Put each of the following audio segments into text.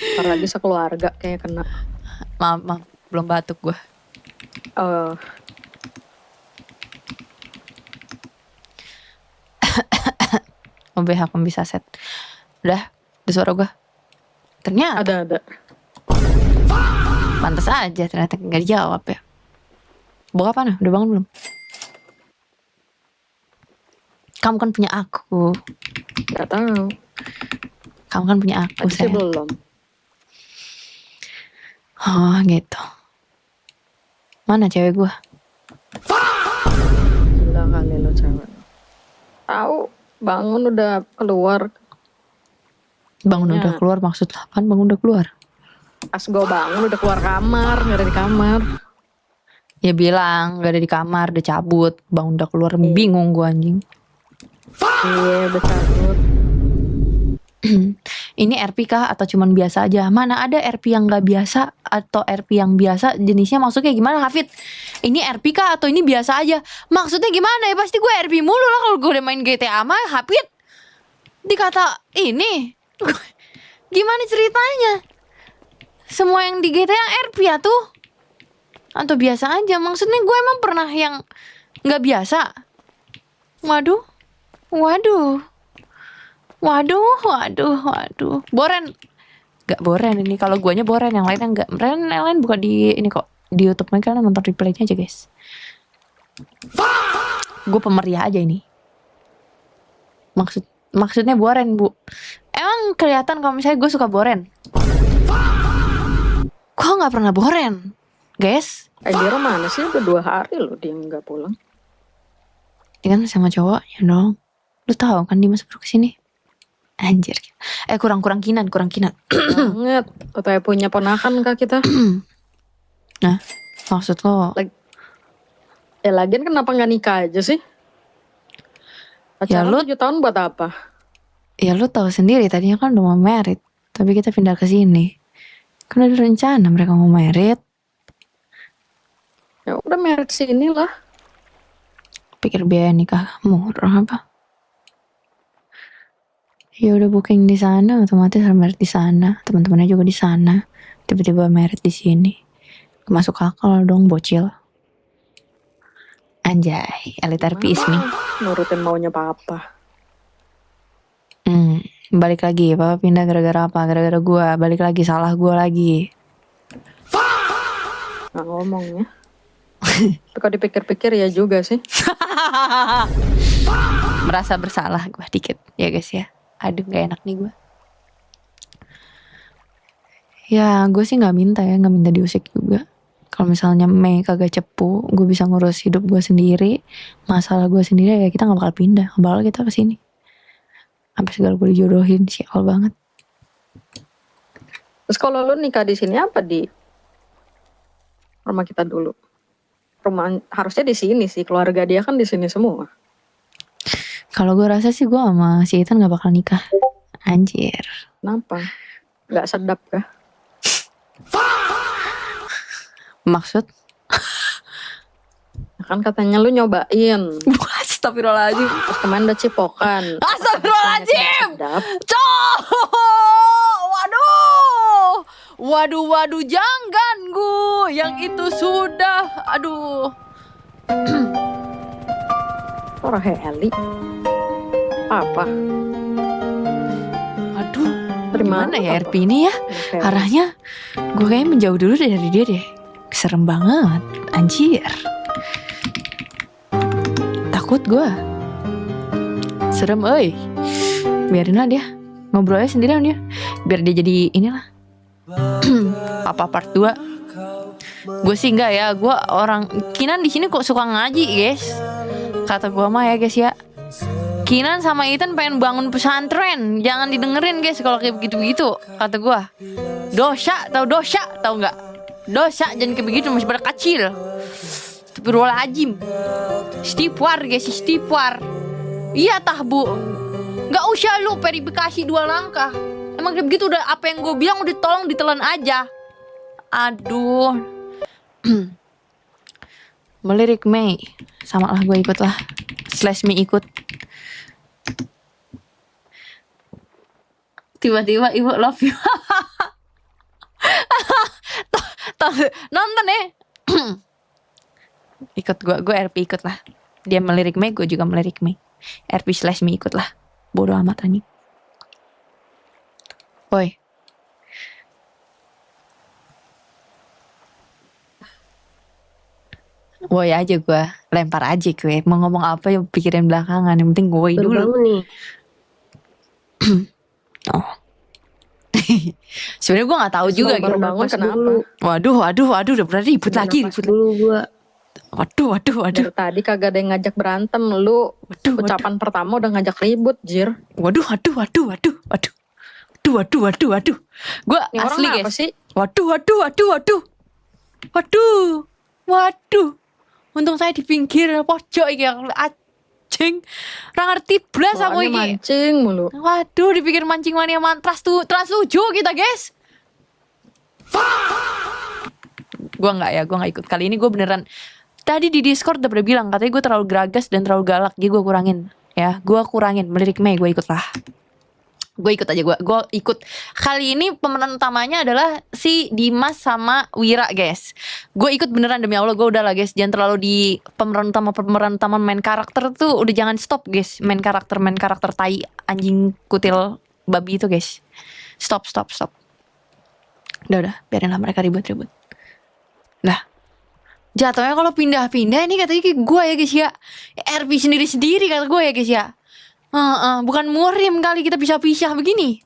Ntar lagi sekeluarga kayak kena. Maaf, belum batuk gue. OBH aku bisa set. Udah suara gue. Ternyata Ada. pantas aja ternyata nggak dijawab ya. Bokap mana? Udah bangun belum? Kamu kan punya aku. Gak tahu. Kamu kan punya aku, Tadi sih sayang. belum. Oh gitu. Mana cewek gue? Gila kali lo cewek. Tahu bangun udah keluar. Bangun udah keluar maksud apaan? Bangun udah keluar? Pas gue bangun udah keluar kamar, nggak ada di kamar. Ya bilang gak ada di kamar, udah cabut. Bangun udah keluar, bingung gue anjing. Iya udah cabut. Ini RP kah atau cuman biasa aja? Mana ada RP yang gak biasa atau RP yang biasa? Jenisnya maksudnya gimana, Hafid? Ini RP kah atau ini biasa aja? Maksudnya gimana ya? Pasti gue RP mulu lah kalau gue udah main GTA mah, Hafid. Dikata ini gimana ceritanya? Semua yang di GTA RP ya tuh? Atau biasa aja? Maksudnya gue emang pernah yang gak biasa? Waduh. Boren. Gak boren ini. Kalau guanya boren, yang lainnya enggak. Yang lain bukan di ini kok. Di YouTube mereka nonton replaynya aja, guys. Gue pemeriah aja ini. Maksudnya boren, Bu. Emang kelihatan kalau misalnya gue suka boren? Gue nggak pernah boren, guys. Dia mana sih? Udah 2 hari loh dia nggak pulang. Dia kan sama cowoknya dong. Lu tahu kan dia masuk kesini? Anjir. Kurang kinan. Banget. Katanya punya ponakan kah kita? Nah, maksud lo? Lagian kenapa nggak nikah aja sih? Pacaran 7 tahun buat apa? Ya lu tahu sendiri tadinya kan udah mau merit, tapi kita pindah ke sini. Kan ada rencana mereka mau merit. Ya udah merit sini lah. Pikir biaya nikah murah apa? Ya udah booking di sana, otomatis merit di sana, teman-temannya juga di sana. Tiba-tiba merit di sini. Masuk akal dong, bocil. Anjay, elitar pismi. Nurutin maunya papa. Balik lagi, papa pindah gara-gara apa? Gara-gara gue, balik lagi, salah gue lagi. Nggak ngomongnya. Tapi kalau dipikir-pikir ya juga sih. Merasa bersalah gue dikit, ya guys ya. Aduh, gak enak nih gue. Ya, gue sih gak minta diusik juga. Kalau misalnya Mei kagak cepu, gue bisa ngurus hidup gue sendiri, masalah gue sendiri, ya kita gak bakal pindah. Bakal kita kesini. Sampai segala gue dijodohin, sial banget. Terus kalau lu nikah di sini apa di rumah kita dulu? Rumah harusnya di sini sih, keluarga dia kan di sini semua. Kalau gue rasa sih gue sama si Ethan gak bakal nikah. Anjir. Kenapa? Gak sedap kah? Maksud? Kan katanya lu nyobain. Astagfirullahaladzim. Terus kemarin udah cipokan. Astagfirullahaladzim. Waduh, jangan gue. Yang itu sudah. Aduh. Orang Heli. Apa? Aduh. Dari Mana ya apa? RP ini ya? Arahnya gue kayaknya menjauh dulu dari dia deh. Serem banget. Anjir. Takut gue. Serem euy. Biarin lah dia. Ngobrol aja sendirian dia. Biar dia jadi inilah. Apa part 2. Gue sih enggak ya. Gue orang Kinan di sini kok suka ngaji, guys. Kata gue mah ya, guys ya. Kinan sama Ethan pengen bangun pesantren. Jangan didengerin, guys, kalau kayak begitu-begitu. Kata gue. Dosa, tahu enggak? Dosa jangan kayak begitu, masih pada kecil. Astagfirullahaladzim. Istighfar, guys, istighfar. Iya tah, Bu. Gak usah lu verifikasi 2 langkah. Emang kayak begitu udah, apa yang gue bilang udah tolong ditelan aja. Aduh. Melirik Mei. Sama lah gue ikut lah. /me ikut. Tiba-tiba ibu love you. Nonton ya. Ikut gue RP ikut lah. Dia melirik Mei, gue juga melirik Mei. RP/Mei ikut lah. Bodoh amat anjing. Woi. Woi aja gue, lempar aja gue. Mau ngomong apa ya pikirin belakangan. Yang penting woi Baru dulu. bangun nih. Oh. Sebenarnya gue nggak tahu juga baru gitu. bangun Napas kenapa? dulu. Waduh, udah berarti ribut lagi. Napas dulu gua. Waduh. Dari tadi kagak ada yang ngajak berantem, lu Waduh. ucapan pertama udah ngajak ribut, Jir. Waduh. Gue Ini orang asli apa guys. sih? Waduh. Untung saya di pinggir pojok iki anjing. Ora ngerti blas aku Soalnya iki. mancing mulu. Waduh, dipikir mancing mania mantras tuh trans 7 kita, guys. Gue nggak ikut. Kali ini gue beneran. Tadi di Discord udah pernah bilang katanya gue terlalu geragas dan terlalu galak, jadi gue kurangin. Ya, gue kurangin. Melirik Mei, gue ikut lah. Gue ikut aja, gue ikut. Kali ini pemeran utamanya adalah si Dimas sama Wira, guys. Gue ikut beneran demi Allah. Gue udah lah guys, jangan terlalu di pemeran utama main karakter tuh udah jangan stop guys. Main karakter tai anjing kutil babi itu guys. Stop. Udah biarin lah mereka ribut. Nah, jatuhnya kalau pindah-pindah ini katanya kayak gue ya guys ya. RP sendiri kata gue ya guys ya. Bukan murim kali kita pisah-pisah begini.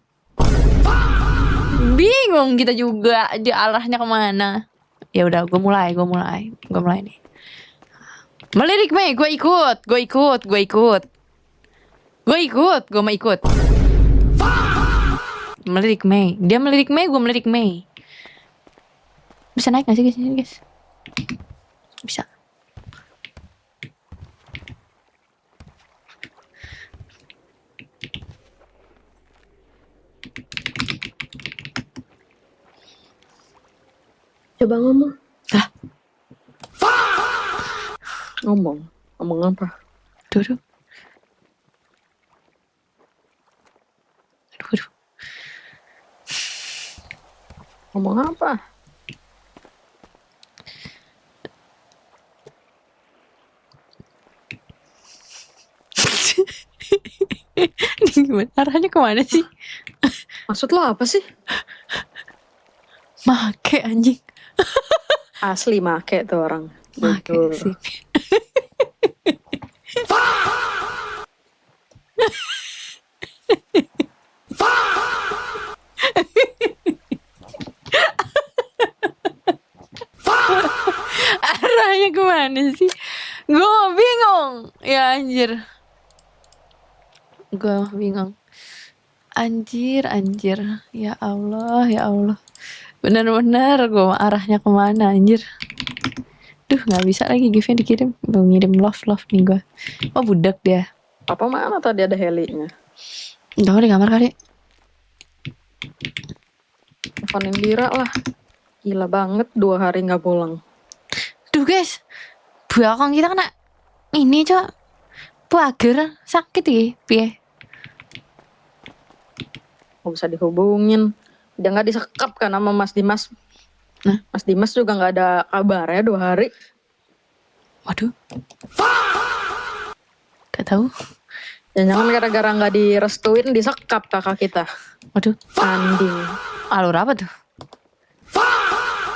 Bingung kita juga di arahnya kemana. Ya udah, gue mulai nih. Melirik Mei, gue mau ikut. Melirik Mei, dia melirik Mei, gue melirik Mei. Bisa naik gak sih guys? Bisa. Coba ngomong. Lah, Ngomong apa? Aduh. Ngomong apa? Ini gimana? Arahnya kemana sih? Maksud lo apa sih? Make anjing. Asli make tuh orang. Make Betul. sih. Arahnya kemana sih? Gue bingung. Ya anjir. Gue bingung. Anjir. Ya Allah. Bener-bener gue arahnya kemana anjir. Duh, gak bisa lagi give-nya dikirim. Mau ngirim love nih gue. Oh, budak dia. Apa mana tadi ada helinya? Udah di kamar kali. Teleponin Bira lah. Gila banget 2 hari gak pulang. Duh guys, belakang kita kena ini cok. Pagar sakit ya, piye? Gak bisa dihubungin. Dia gak disekap kan sama Mas Dimas. Nah. Mas Dimas juga gak ada kabarnya 2 hari. Waduh. Gak tahu. Jangan gara-gara gak direstuin disekap kakak kita. Waduh. Anding. Alur apa tuh?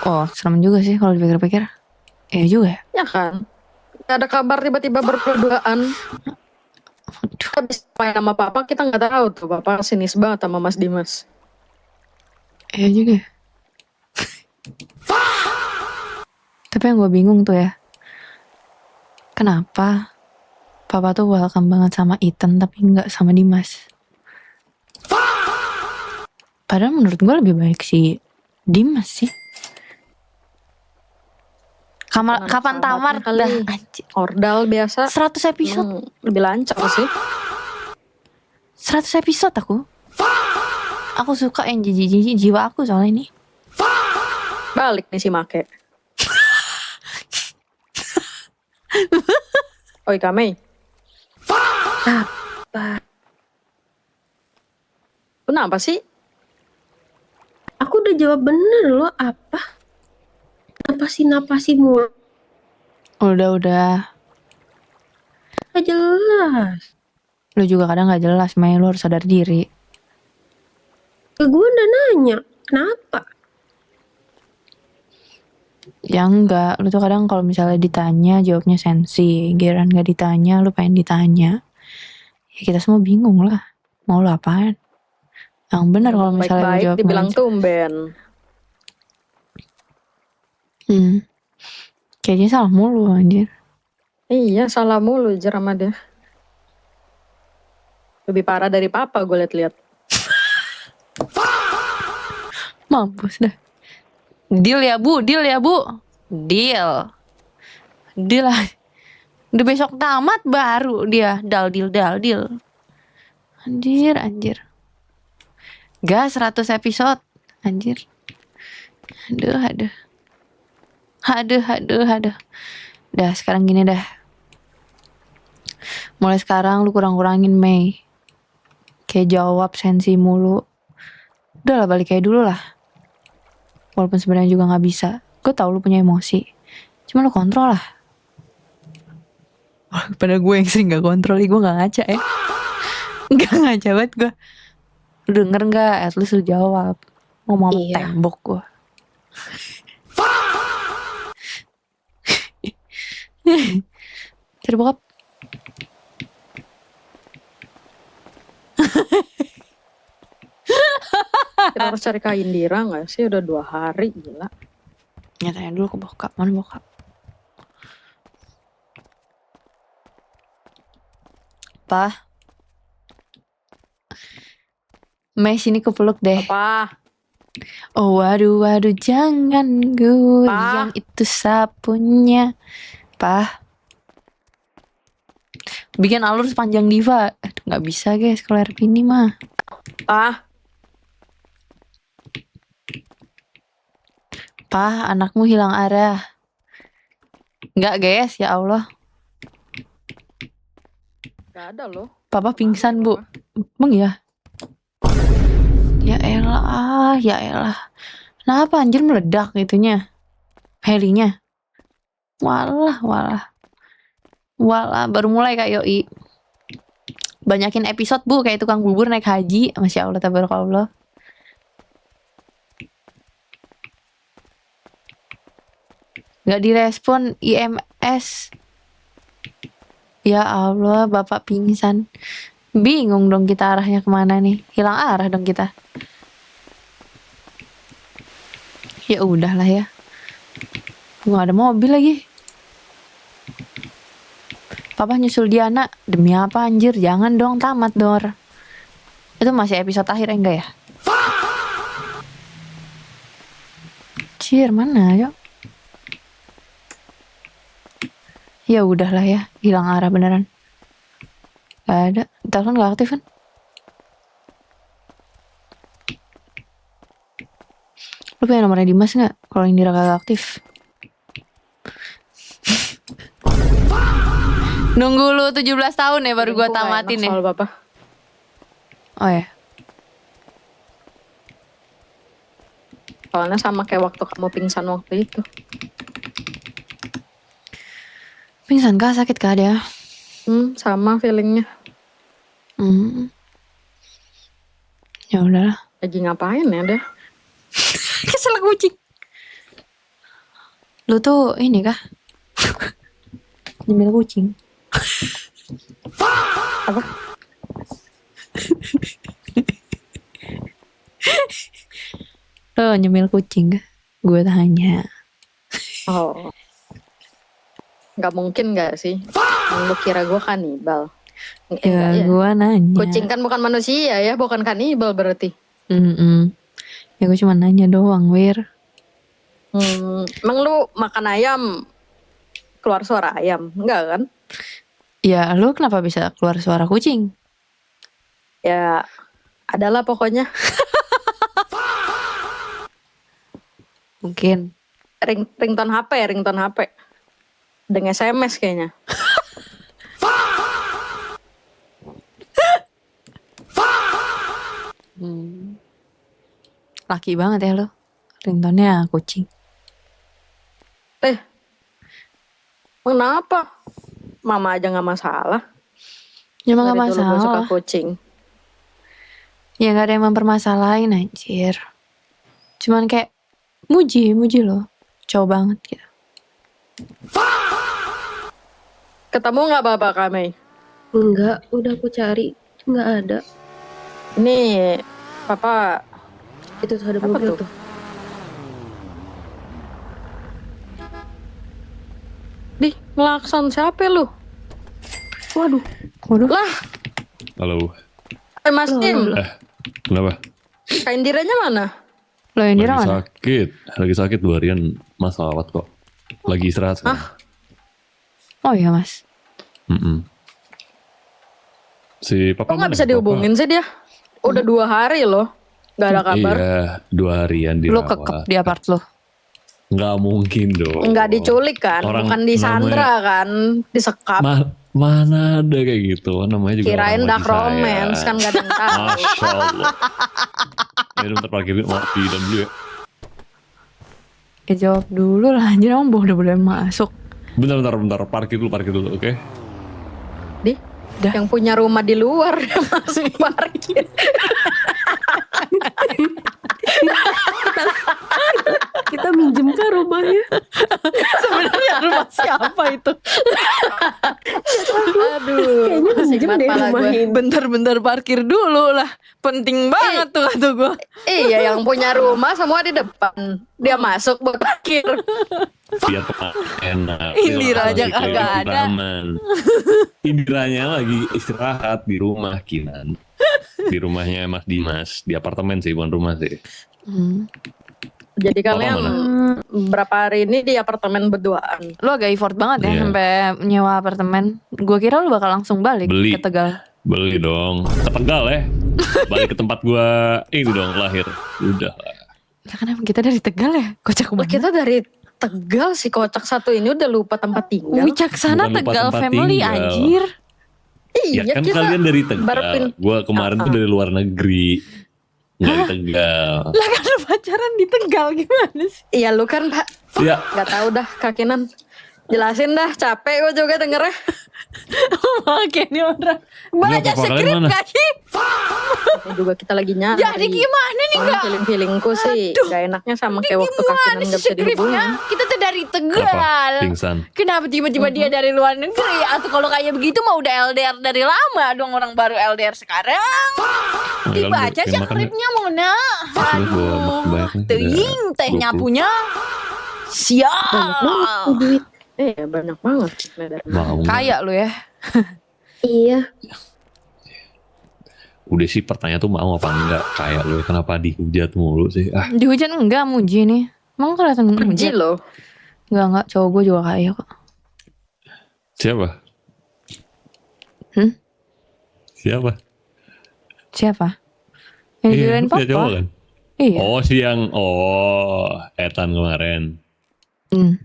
Oh, serem juga sih kalau dipikir-pikir. Iya juga ya. Ya kan? Gak ada kabar tiba-tiba berduaan. Waduh. Habis main sama papa kita gak tahu tuh. Papa sinis banget sama Mas Dimas. Iya juga. Tapi yang gue bingung tuh ya, kenapa papa tuh welcome banget sama Ethan tapi nggak sama Dimas? Padahal menurut gue lebih baik si Dimas sih. Kapan tamar kali. dah anjir. Ordal biasa 100 episode. lebih lancar sih. 100 episode Aku suka yang jiwa aku soalnya ini. Balik nih si Make. Oi Kamei. Apa? Kenapa sih? Aku udah jawab bener loh. Apa? napasin mulu. Udah. Gak jelas. Lu juga kadang gak jelas, Mei. Lu harus sadar diri. Ke gue udah nanya, kenapa? Ya enggak, lu tuh kadang kalau misalnya ditanya jawabnya sensi. Giliran gak ditanya, lu pengen ditanya. Ya kita semua bingung lah. Mau lu apaan? Yang benar kalau Ngomong misalnya gue baik-baik jawab dibilang nggak. tumben. Kayaknya salah mulu anjir. Iya, salah mulu Jer sama dia. Lebih parah dari papa gue liat-liat. Mampus dah. Deal ya bu. Deal. Lah. Udah besok tamat baru dia deal. Anjir. Gas 100 episode. Anjir. Aduh. Dah sekarang gini dah. Mulai sekarang lu kurang-kurangin Mei. Kayak jawab sensi mulu. Udah lah balik kayak dulu lah. Walaupun sebenarnya juga gak bisa. Gue tau lu punya emosi. Cuma lu kontrol lah. Pada gue yang sering gak kontrol. Gue gak ngaca ya. Gak ngaca banget gue. Lu denger gak? At least lu jawab. Ngomong sama tembok gue. Cari bokap. Kita harus cari Kak Indira gak sih? Udah 2 hari, gila. Nyatanya dulu ke bokap. Mana bokap? Pa. Mei sini kupeluk deh. Apa? Oh waduh jangan goyang itu sapunya. Pa. Bikin alur sepanjang diva. Aduh gak bisa guys kalau RP ini mah. Pa, anakmu hilang arah. Enggak guys, ya Allah. Gak ada loh. Papa pingsan bu. Emang ya? Ya elah. Kenapa anjir meledak itunya? Helinya. Walah. Baru mulai Kak Yoi. Banyakin episode bu, kayak tukang bubur naik haji. Masya Allah, tabarakallah. Gak direspon IMS. Ya Allah, bapak pingsan. Bingung dong kita arahnya kemana nih. Hilang arah dong kita. Ya udahlah ya. Gak ada mobil lagi. Papa nyusul Diana. Demi apa anjir? Jangan dong, tamat Dor. Itu masih episode akhir enggak ya? Cir, mana yuk? Ya udahlah ya, hilang arah beneran. Gak ada, telepon gak aktif kan? Lu punya nomornya Dimas gak? Kalau Indira gak aktif. Nunggu lu 17 tahun ya baru gue tamatin ya. Soal bapak. Oh ya. Soalnya sama kayak waktu kamu pingsan waktu itu. Pingsan kah? Sakit kah dia? Sama feelingnya. Ya udahlah. Lagi ngapain ya deh? Kesel kucing. Lu tuh ini kah? Nyemil kucing. Apa? Lo nyemil kucing kah? Gue tanya. Oh. Gak mungkin gak sih? Lu kira gue kanibal? Ya gue nanya. Kucing kan bukan manusia ya, bukan kanibal berarti. Ya gue cuma nanya doang, Wir. Emang lu makan ayam keluar suara ayam? Enggak kan? Ya lu kenapa bisa keluar suara kucing? Ya adalah pokoknya. Mungkin. Ringtone HP. Dengan SMS kayaknya. Laki banget ya lo. Ringtone-nya kucing. Kenapa? Mama aja nggak masalah. Ya emang Dari gak dulu gue suka masalah. kucing. Ya gak ada yang mempermasalahin anjir. Cuman kayak muji loh. Cowok banget gitu. Ketemu nggak Bapak kami? Enggak, udah aku cari. Enggak ada. Ini Papa Itu tuh ada Apa mobil tuh? tuh. di ngelakson siapa lu? Waduh. Waduh. Lah, Halo. Mas Tim, Kenapa? Kak Indiranya mana? Lo yang Lagi dirang mana? Lagi sakit 2 harian. Mas lawat kok. Lagi istirahat sekarang. Oh iya mas. Mm-mm. Si Kok papa nggak mana? bisa dihubungin sih dia? Udah 2 hari loh, nggak ada kabar. Iya, 2 harian Lo dirawat. kekep di apart lo. Nggak mungkin dong. Nggak diculik kan, Orang bukan disandra kan, disekap. Mana ada kayak gitu. Namanya juga Kirain orang dark lagi sayang. romance kan gak ada yang tahu. Masya Allah. Ya udah bentar parkirin di dalam dulu ya. Ya jawab dulu lah anjir, emang udah boleh masuk. Bentar, parkir dulu, oke? Di Dah. yang punya rumah di luar masih parkir. Kita minjem ke rumahnya. Sebenarnya rumah siapa itu? Aduh, Kayaknya minjem nikmat deh pala rumah gue. ini. Bentar parkir dulu lah. Penting banget tuh kata gue. Iya, yang punya rumah semua di depan. Dia masuk buat parkir. Biar enak. Indira aja Relaksasi, kagak kayak ada. aman. Indiranya lagi istirahat di rumah Kinan. Di rumahnya Mas Dimas, di apartemen sih, bukan rumah sih. Jadi Papa kalian mana? berapa hari ini di apartemen berduaan? Lo agak effort banget ya Iya. sampai nyewa apartemen. Gue kira lo bakal langsung balik Beli. ke Tegal. Beli dong, ke Tegal ya. Balik ke tempat gua ini dong lahir. Udah lah. Lah kenapa kita dari Tegal ya? Kocak Lah, banget. kita dari Tegal si kocak satu ini udah lupa tempat tinggal. Wicaksana Bukan lupa Tegal tempat family tinggal. anjir. Ya Iya, kan kita kalian dari baru Tegal. Gua kemarin tuh dari luar negeri. Nggak di Tegal. Lah kan lo pacaran di Tegal gimana sih? Iya lu kan Pak, Ya, nggak tahu dah kakinan. Jelasin dah, capek gue juga dengernya. Makanya orang baca apa, kalian skrip mana? gak sih? Ini juga kita lagi nyari. Jadi gimana nih Soalnya gak? feeling-feelingku sih gak enaknya sama kayak waktu kakinan Gimana gak sih bisa dihubungin. skripnya? Kita tuh dari apa? Tegal. Pingsan. Kenapa tiba-tiba dia dari luar negeri? Atau kalau kayak begitu mah udah LDR dari lama dong, orang baru LDR sekarang. Dibaca Yang aja makan skripnya Mona. Terus gua makan banyak nih, Teing udah teh 20. nyapunya. Siap. Duit. Iya banyak banget. Mau nggak? Kayak lu ya. Iya. Udah sih pertanyaan tuh mau apa enggak. Kayak lu kenapa dihujat mulu sih. Ah, Di hujan enggak muji nih. Emang kelihatan Pergi hujan? loh. Enggak, cowok gue juga kaya kok. siapa? Hmm? Siapa? Siapa? Yang dirain punya cowok papa? kan? Iya. Oh Etan kemarin. Hmm.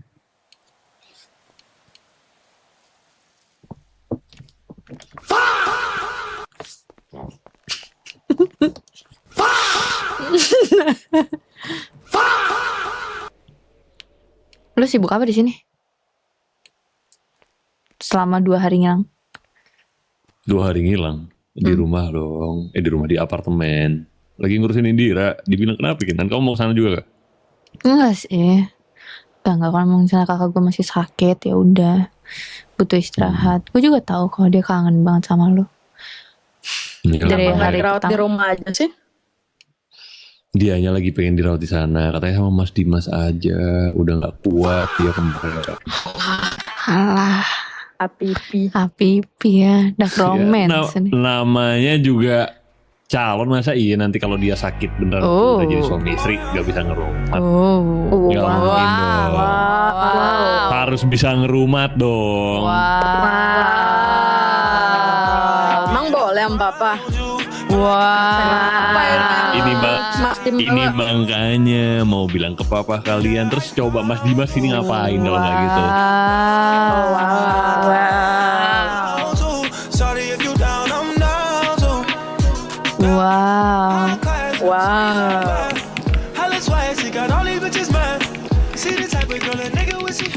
Lu sibuk apa di sini? Selama 2 hari ngilang. 2 hari ngilang. Di rumah dong. Di rumah di apartemen. Lagi ngurusin Indira. Dibilang kenapa kan? Kamu mau sana juga gak? Enggak sih. Enggak kalau misalnya kakak gue masih sakit ya udah butuh istirahat. Gue juga tahu kalau dia kangen banget sama lu. Dari Kenapa hari nggak dirawat di pertama. rumah aja sih? Dianya lagi pengen dirawat di sana. Katanya sama Mas Dimas aja. Udah gak kuat dia kemarin. Alah, Api. ya, dark Ya, romance nih. namanya juga calon, masa iya nanti kalau dia sakit beneran Oh. udah jadi suami istri gak bisa ngerumat. Oh, Nggak mungkin dong. wow. Harus bisa ngerumat dong. Emang boleh sama papa? Apa Ini mbak, Mas Tim ini bawa? makanya mau bilang ke papa kalian. Terus coba Mas Dimas ini ngapain kalau nggak gitu? Sorry if you down, I'm down too. Wow. Wow. Hella swag, she got all these bitches mad. See the type of girl a nigga with some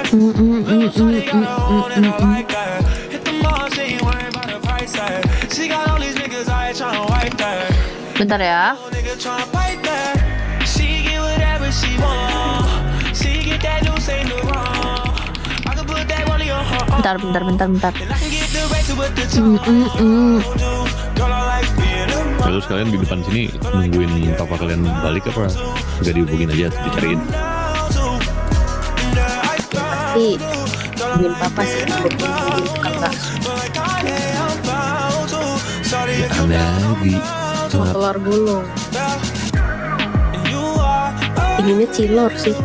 Shorty got her own and I like that. Hit the mall, she ain't worried about the price tag. She got all these niggas out here tryna wipe that. Bentar ya. Little nigga tryna fight that. She get whatever she want. She get that new say no wrong. I can put that money on her arm. Bentar. And I can get the rest with the two. Girl, I like being a Terus kalian di depan sini nungguin papa kalian balik apa? Gak dihubungin aja, dicariin. Pasti nungguin papa sih. Nungguin tukang bakso. Aneh lagi. Sama telur gulung. Inginnya cilor sih.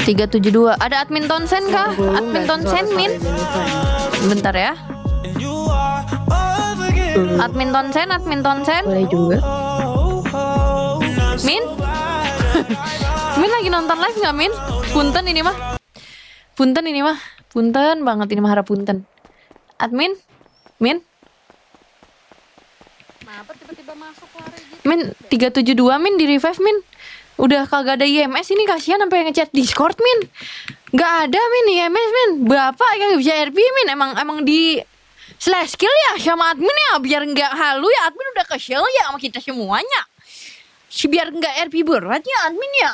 372. Ada admin Tonsen kah? Telur gulung Admin nggak Tonsen suara-suara Min. Jennifer. Bentar ya. Admin Tonsen. Boleh juga. Min? Min lagi nonton live nggak Min? Punten ini mah. Punten banget ini mah, harap punten. Admin? Min? Kenapa tiba-tiba masuk lari gitu? Min 372 Min di revive Min. Udah kagak ada IMS ini, kasihan sampai ngechat Discord Min. Gak ada Min IMS Min. Bapak yang bisa RP Min. Emang di slash kill ya sama admin ya, biar nggak halu ya, admin udah kesel ya sama kita semuanya. Biar nggak RP berat ya admin ya.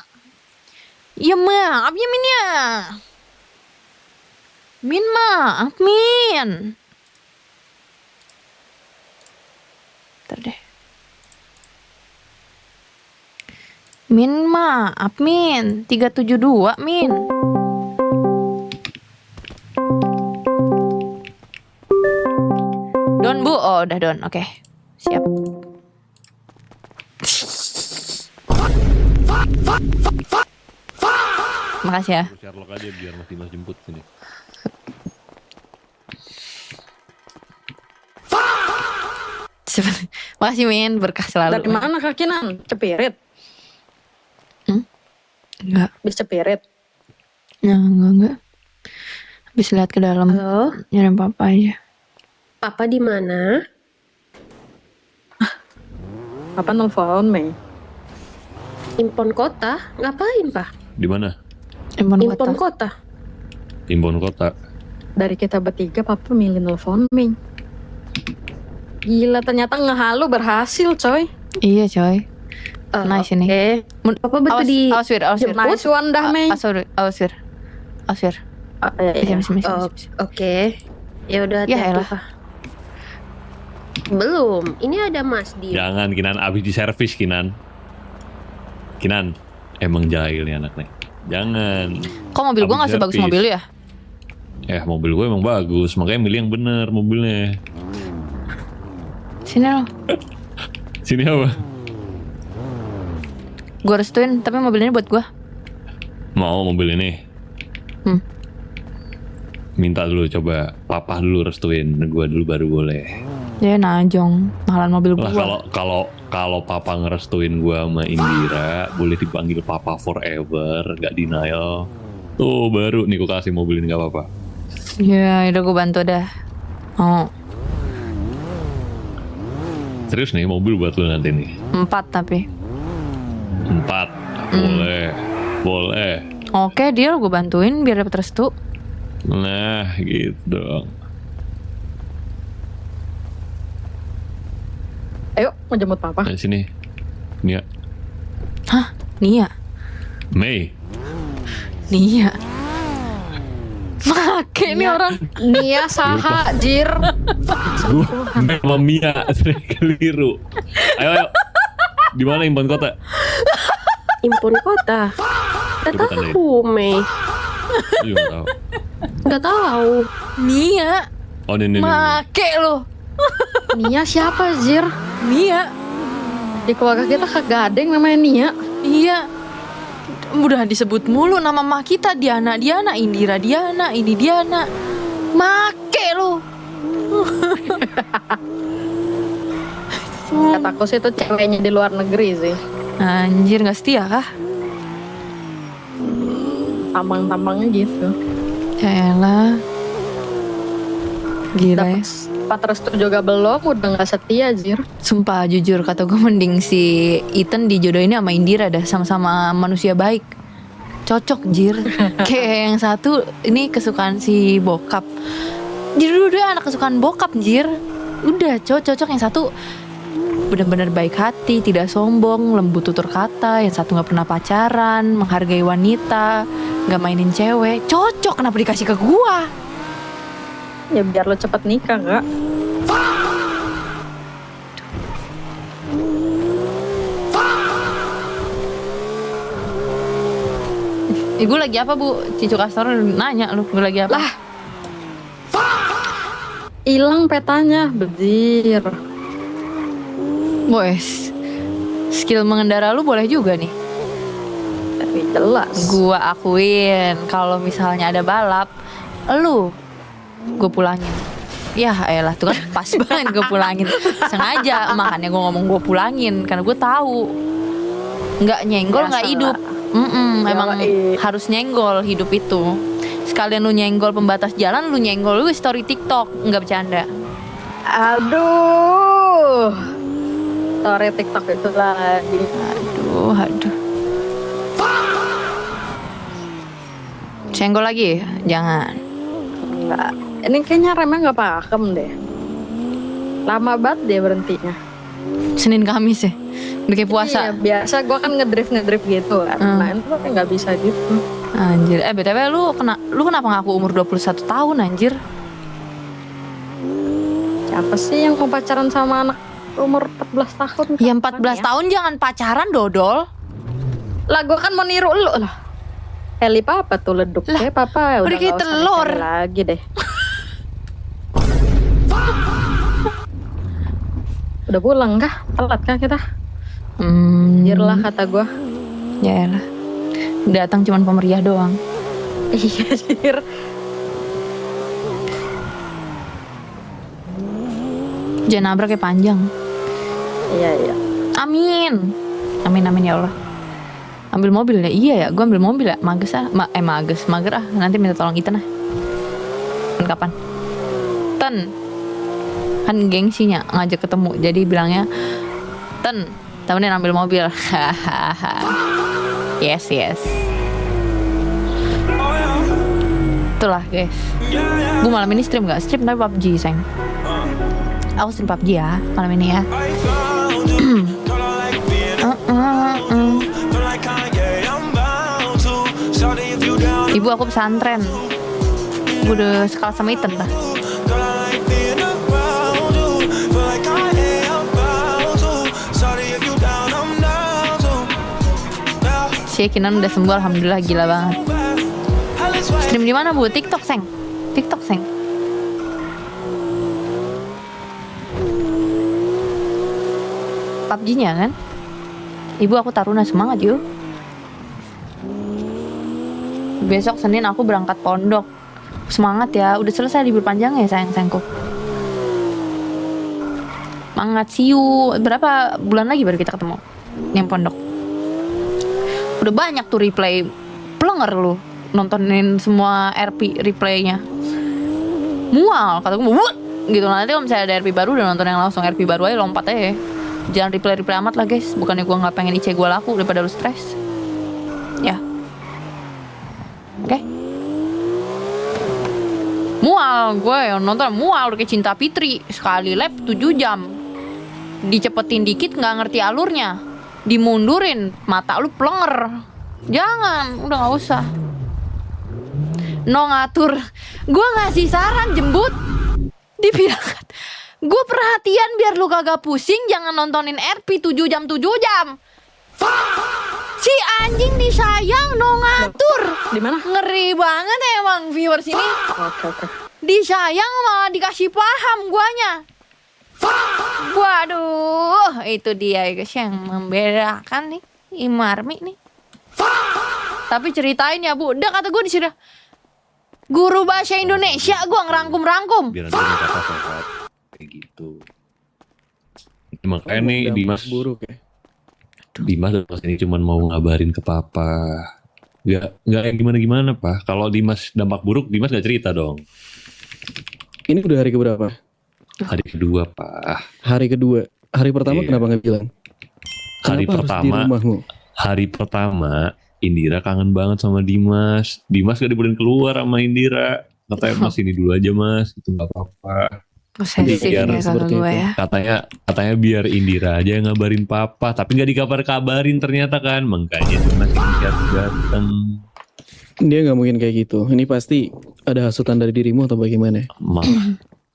Ya maaf ya Min ya. Min maaf Min. Ntar deh. Min maaf Min 372 Min. Don bu, oh udah don, oke siap. Makasih ya. Sherlock aja biar Mas Dimas jemput sini. Makasih Min, berkah selalu. Dari mana kakinan? Cepirit? Enggak, Bis cepirit? enggak. Habis lihat ke dalam, Halo, nyari papa aja. papa di mana? Apa nelfon Mei? Impon kota? Ngapain, Pak? Di mana? Impon kota. Timbon Kota. Dari kita bertiga papa milih nelfon Mei. Gila, ternyata ngehalu berhasil coy. Iya coy. Nice ini. Oke. Papa betul di Awas Wir. Nice one dah Mei. Awas Wir. Iya. Sini. Oke. Ya udah Ya, hati-hati, elah. Pak. Belum. Ini ada Mas Dio. Jangan Kinan, abis di servis Kinan. Kinan, emang jahil nih anak nih. Jangan. Kok mobil gua nggak Abis sebagus servis. mobil lu ya? Mobil gue emang bagus, makanya milih yang bener mobilnya. Sini lo. Sini apa? Gua restuin, tapi mobil ini buat gua. Mau mobil ini? Minta dulu, coba papa dulu restuin, gue dulu baru boleh. Ya najong, mahalan mobil Lah gua. kalau papa ngerestuin gue sama Indira, boleh dipanggil papa forever, gak denial. Tuh baru nih gue kasih mobil ini, gak apa-apa. Ya udah gua bantu dah. Oh, Serius nih, mobil buat lu nanti nih. 4 tapi. 4, boleh. Oke, deal, gua bantuin biar dapet restu. Nah gitu dong. Ayo, mau jemput papa. Nah, sini Nia. Hah? Nia? Mei. Nia? Make nih orang. Nia saha jir. Gue sama Mia sering keliru. Ayo. Di mana Impon Kota? Impon kota. Gak Cepetan deh. tahu, Mei. Iya nggak tahu. Gak tahu. Nia? Oh ini. Make lo. Nia siapa jir? Nia? Di keluarga kita kagak ada yang namanya Nia. Iya. Udah disebut mulu nama mak kita, Diana, Indira Diana, ini Diana. Make lo. Kataku sih itu ceweknya di luar negeri sih. Anjir, gak setia kah? Tambang-tambangnya gitu. Yaelah. Gila ya. Dapat restu juga belum, udah nggak setia jir. Sumpah jujur kata gue, mending si Ethan dijodohin sama Indira dah, sama-sama manusia baik. cocok jir. Kayak yang satu ini kesukaan si bokap. Jadi udah anak kesukaan bokap jir. Udah cocok. Yang satu benar-benar baik hati, tidak sombong, lembut tutur kata. Yang satu nggak pernah pacaran, menghargai wanita, nggak mainin cewek. Cocok, kenapa dikasih ke gua? Ya biar lo cepet nikah gak? Ibu lagi apa bu? Cicu Kastor nanya lu, gue lagi apa? Lah, hilang petanya, bejir. Boys, skill mengendara lu boleh juga nih. Tapi jelas. Gua akuin kalau misalnya ada balap, gue pulangin. Ya elah tuh kan pas banget gue pulangin. Sengaja makanya gue ngomong gue pulangin karena gue tahu nggak nyenggol nggak hidup. Emang harus nyenggol hidup itu. Sekalian lu nyenggol pembatas jalan, lu nyenggol lu story TikTok, nggak bercanda. Aduh, story TikTok itu lagi. Aduh. Senggol lagi? Jangan. Enggak. Ini kayaknya remnya nggak pakem deh. Lama banget dia berhentinya. Senin Kamis ya? Udah kayak puasa. Iya, biasa gue kan ngedrift gitu kan. Nah itu kayak nggak bisa gitu. Anjir, BTW lu kenapa ngaku umur 21 tahun anjir? Siapa sih yang mau pacaran sama anak umur 14 tahun? Ya 14 tahun jangan pacaran dodol. Lah gue kan mau niru lu lah. Heli papa tuh leduk Lah, kayak papa udah udah kayak nggak usah telur. dicari lagi deh. Udah pulang kah? Telat kah kita? Anjir lah kata gue. Ya elah. Datang cuman pemeriah doang. Iya anjir. Jangan nabrak kayak panjang. Iya. Amin ya Allah. Ambil mobil ya? Iya ya, gue ambil mobil ya. Mager ah. Nanti minta tolong Iten ah. Kapan? Kan gengsinya ngajak ketemu. Jadi bilangnya, Ten, temenin ambil mobil. Yes. Itulah guys. Bu malam ini stream gak? Stream tapi PUBG sayang. Aku stream PUBG ya malam ini ya. Ibu aku pesantren. Gue udah sekelas sama Iten lah. Si Kinan udah sembuh alhamdulillah, gila banget. Stream di mana bu? TikTok seng. PUBG-nya kan? Ibu aku taruna, semangat yuk. Besok Senin aku berangkat pondok. Semangat ya, udah selesai libur panjang ya sayangku. Semangat, see you. Berapa bulan lagi baru kita ketemu yang pondok? Udah banyak tuh replay. Plenger lu nontonin semua RP replaynya. Mual kata gue, wut gitu. Nanti kalau misalnya ada RP baru udah nonton yang langsung RP baru aja, lompat aja. Jangan replay amat lah guys. Bukannya gue nggak pengen IC gue laku daripada lu stres. Ya. Oke. Mual gue yang nonton, mual udah kayak Cinta Fitri. Sekali lap 7 jam. Dicepetin dikit nggak ngerti alurnya, dimundurin, mata lu plenger. Jangan, udah nggak usah. No ngatur. Gue ngasih saran jembut. Dibilang gue perhatian biar lu kagak pusing, jangan nontonin RP 7 jam. Si anjing disayang no ngatur. Di mana? Ngeri banget emang viewers ini. Oke. Disayang malah dikasih paham guanya. Waduh, itu dia guys yang membedakan nih Imarmi nih. Tapi ceritain ya bu, udah kata gue disuruh guru bahasa Indonesia, gue ngerangkum. Biar dia nggak apa-apa sehat. Kayak gitu. Makanya nih Dimas buruk ya. Dimas ini cuma mau ngabarin ke papa. Nggak yang gimana pak. Kalau Dimas dampak buruk, Dimas nggak cerita dong. Ini udah hari keberapa? Hari kedua pak. Hari kedua. Hari pertama Iya. kenapa nggak bilang? Hari Kenapa harus di rumahmu? Hari pertama Indira kangen banget sama Dimas. Dimas gak dibolehin keluar sama Indira. Katanya mas ini dulu aja mas, itu nggak apa-apa. Posesif ya Biar kakak seperti gue itu. ya. Katanya biar Indira aja yang ngabarin papa, tapi nggak dikabar-kabarin ternyata kan. Makanya Dimas dateng. Dia nggak mungkin kayak gitu. Ini pasti ada hasutan dari dirimu atau bagaimana?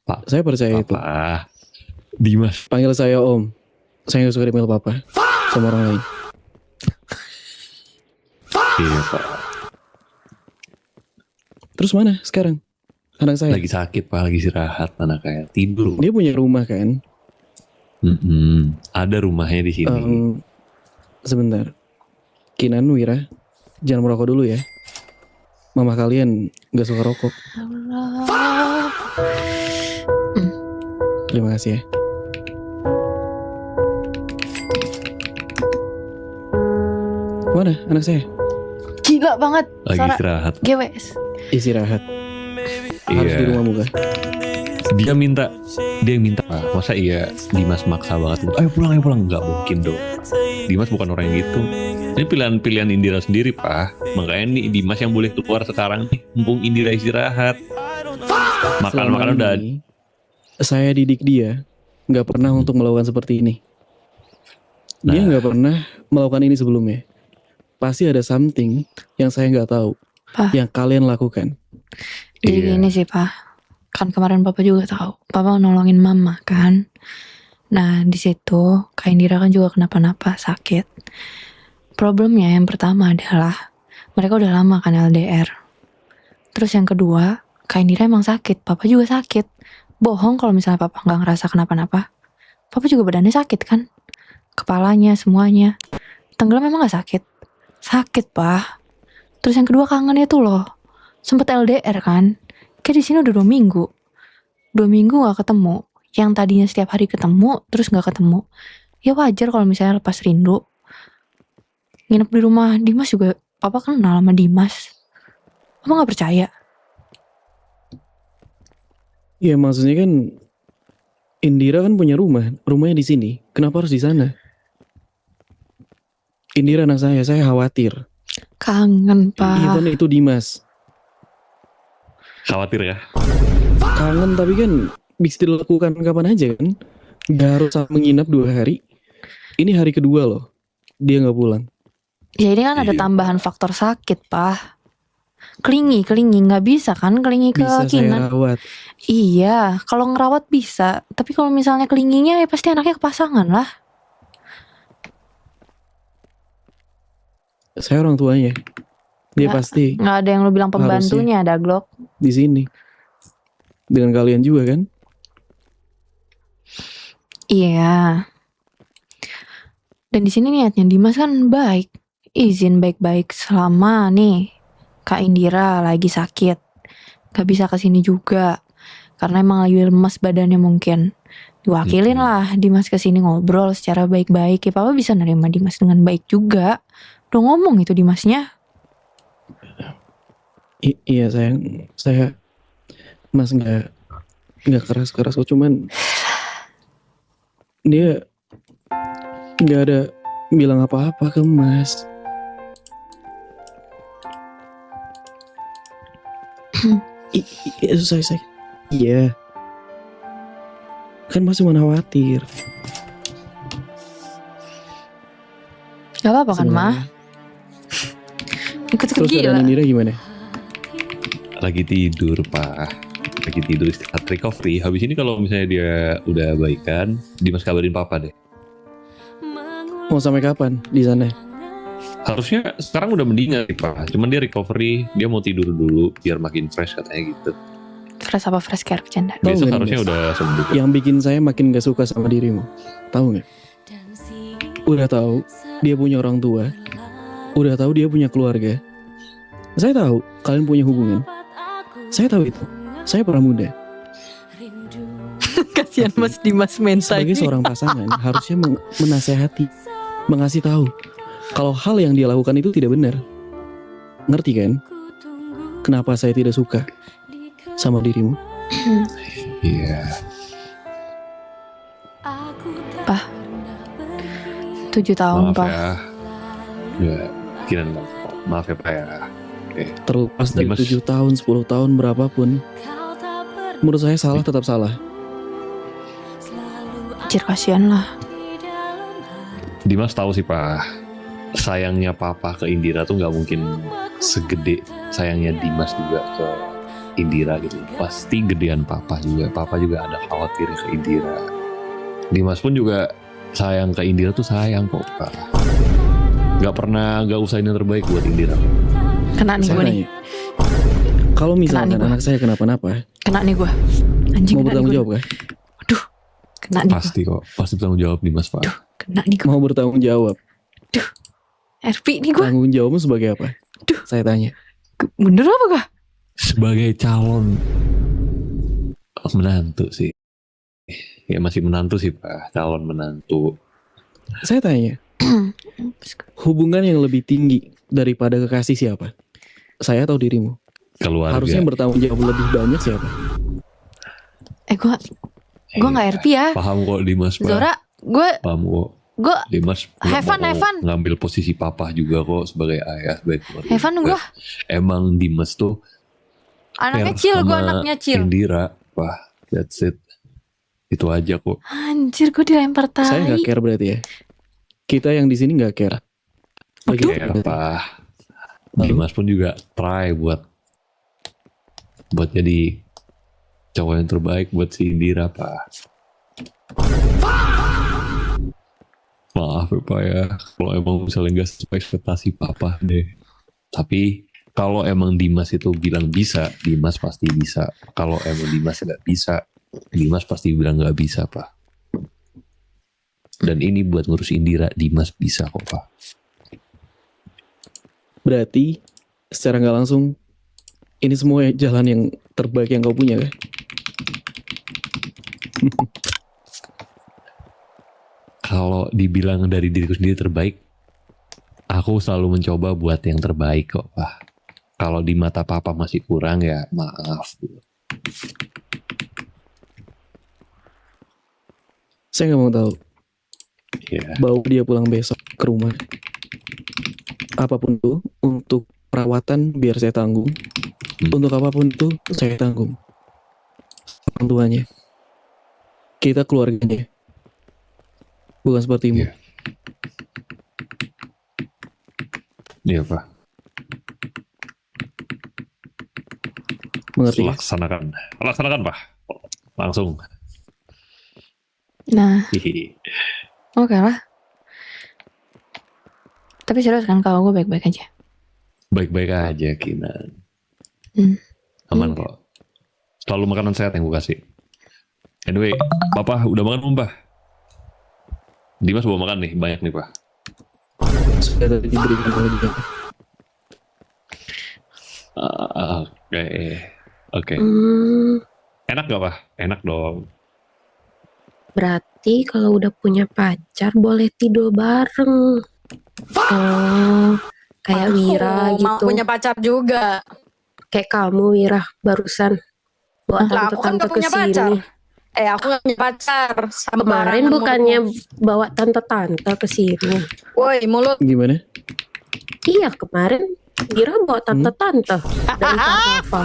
Pak, Saya percaya itu. papa, Dimas. Panggil saya Om. Saya nggak suka dipanggil Papa sama orang lain. Iya pak. Terus mana sekarang anak saya? Lagi sakit pak, lagi istirahat, anak kayak tidur. Dia punya rumah kan? Ada rumahnya di sini. Sebentar. Kinan, Wira, jangan merokok dulu ya. Mama kalian nggak suka rokok. Terima kasih ya. Mana anak saya? Gila banget. Lagi Suara istirahat. GWS. Istirahat. Harus di Iya. rumah muka. Dia yang minta pak. Masa iya Dimas maksa banget. Ayo pulang. Nggak mungkin dong. Dimas bukan orang yang gitu. Ini pilihan Indira sendiri pak. Makanya nih Dimas yang boleh keluar sekarang nih. Mumpung Indira istirahat. Makan Selama udah. ini, saya didik dia nggak pernah untuk melakukan seperti ini. Dia Nah. nggak pernah melakukan ini sebelumnya. Pasti ada something yang saya nggak tahu, Pak. yang kalian lakukan. Jadi Iya. gini sih Pak, kan kemarin Papa juga tahu, Papa nolongin Mama kan. Nah di situ Kak Indira kan juga kenapa-napa sakit. Problemnya yang pertama adalah mereka udah lama kan LDR. Terus yang kedua, Kak Indira emang sakit, Papa juga sakit. Bohong kalau misalnya Papa nggak ngerasa kenapa-napa. Papa juga badannya sakit kan, kepalanya semuanya. Tenggelam memang nggak sakit? Sakit Pak. Terus yang kedua kangennya tuh loh. Sempet LDR kan. Kayak di sini udah 2 minggu. 2 minggu gak ketemu. Yang tadinya setiap hari ketemu, terus gak ketemu. Ya wajar kalau misalnya lepas rindu. Nginep di rumah Dimas juga, Papa kenal sama Dimas. Papa gak percaya. Ya maksudnya kan Indira kan punya rumahnya di sini. Kenapa harus di sana? Indira anak saya khawatir. Kangen Pak. Even itu Dimas. Khawatir ya. Kangen tapi kan bisa dilakukan kapan aja kan. Gak harus menginap 2 hari. Ini hari kedua loh. Dia gak pulang. Ya ini kan ada Iya. tambahan faktor sakit Pak. Kelingi gak bisa kan kelingi ke Bisa saya Kinan. rawat. Iya, kalau ngerawat bisa. Tapi kalau misalnya kelinginya ya pasti anaknya kepasangan lah. Saya orang tuanya. Dia Nggak. pasti Nggak ada yang lu bilang pembantunya, ada Glock. di sini. Dengan kalian juga kan? Iya. Dan di sini niatnya Dimas kan baik. Izin baik-baik selama nih Kak Indira lagi sakit. Gak bisa kesini juga. Karena emang lagi lemas badannya mungkin. Diwakilin lah Dimas kesini ngobrol secara baik-baik. Ya Papa bisa nerima Dimas dengan baik juga. Udah ngomong itu Dimasnya. Iya sayang, saya Mas nggak keras-keras kok, cuman dia nggak ada bilang apa-apa ke Mas. Saya iya kan Mas cuma khawatir. Gak apa-apa kan Sebenarnya. mah? Ikut-ikut Terus gila. keadaan Indira gimana? Lagi tidur pak. Lagi tidur istirahat recovery. Habis ini kalau misalnya dia udah baikan, Dimas kabarin papa deh. Mau sampai kapan di sana? Harusnya sekarang udah mendingan sih pak. Cuman dia recovery, dia mau tidur dulu biar makin fresh katanya gitu. Fresh apa fresh care bercanda? Tahu Besok nggak, harusnya Dimas? udah sembuh. Yang bikin saya makin gak suka sama dirimu, tahu nggak? Udah tahu dia punya orang tua, udah tahu dia punya keluarga. Saya tahu kalian punya hubungan. Saya tahu itu. Saya pernah muda. Kasihan Mas Dimas Mensa Sebagai seorang pasangan harusnya menasehati, mengasih tahu kalau hal yang dia lakukan itu tidak benar. Ngerti kan? Kenapa saya tidak suka sama dirimu? Iya. 7 tahun Maaf Pak. ya. Udah pikiran banget. Maaf ya Pak ya. Oke. Terlepas dari Dimas. 7 tahun, 10 tahun, berapapun, menurut saya salah tetap salah. Anjir, kasihan lah. Dimas tahu sih Pak, sayangnya Papa ke Indira tuh nggak mungkin segede sayangnya Dimas juga ke Indira gitu. Pasti gedean Papa juga. Papa juga ada khawatir ke Indira. Dimas pun juga sayang ke Indira tuh sayang kok Pak. Gak usahain yang terbaik buat Indira. Kena nih Saya gue nih. tanya, kalau misalkan Kena nih gua. anak saya kenapa-napa, Kena nih gue. Anjing, mau kena nih bertanggung gue. jawab kah? Kena nih gue. Pasti kok, pasti bertanggung jawab Dimas Pak. Kena nih gue. Mau bertanggung jawab. RP nih gue. Tanggung jawabmu sebagai apa? Saya tanya. Bener apa gak? Sebagai calon menantu sih. Ya masih menantu sih Pak, calon menantu. Saya tanya, hubungan yang lebih tinggi daripada kekasih siapa? Saya atau dirimu? Keluarga. Harusnya yang bertanggung jawab lebih banyak siapa? Gue gak RP ya. Paham kok Dimas Pak. Zora, Paham kok. gue Dimas Have fun, mau have fun. ngambil posisi papa juga kok sebagai ayah, sebagai keluarga. Evan juga. gue Emang Dimas tuh anaknya care chill, gue sama anaknya chill. Indira, wah, that's it. Itu aja kok. Anjir, gue dilempar Saya nggak tai. care berarti ya. Kita yang di sini nggak care. Bagi Kayak berarti. apa? Dimas pun juga try buat jadi cowok yang terbaik buat si Indira, Pak. Maaf ya Pak ya, kalau emang misalnya nggak sesuai ekspektasi Papa deh. Tapi kalau emang Dimas itu bilang bisa, Dimas pasti bisa. Kalau emang Dimas nggak bisa, Dimas pasti bilang nggak bisa Pak. Dan ini buat ngurus Indira, Dimas bisa kok Pak. Berarti secara nggak langsung ini semua jalan yang terbaik yang kau punya kan? Kalau dibilang dari diriku sendiri terbaik, aku selalu mencoba buat yang terbaik kok Pak. Kalau di mata Papa masih kurang ya maaf. Saya nggak mau tahu. Ya. Bawa dia pulang besok ke rumah. Apapun itu untuk perawatan biar saya tanggung. Untuk apapun itu saya tanggung. Orang tuanya. Kita keluarganya. Bukan sepertimu. Iya. Iya Pak. Mengerti? Ya? Laksanakan Pak. Langsung. Nah, Hihi. oke lah. Tapi serius kan kalau gue baik-baik aja. Baik-baik aja Kinan. Aman kok. Selalu makanan sehat yang gue kasih. Anyway, Papa udah makan belum Pak? Dimas bawa makan nih, banyak nih Pak. Sudah tadi diberikan oleh dia. Oke. Enak gak Pak? Enak dong. Berarti kalau udah punya pacar boleh tidur bareng. Oh, kayak Wira Mau gitu. punya pacar juga. Kayak kamu Wira barusan bawa Lah, aku kan tante-tante gak ke punya pacar. sini. Aku gak punya pacar. Sama Kemarin barangan bukannya mulu. bawa tante-tante ke sini. Woi, mulut. Gimana? Iya, kemarin Wira bawa tante-tante dari Tarafa.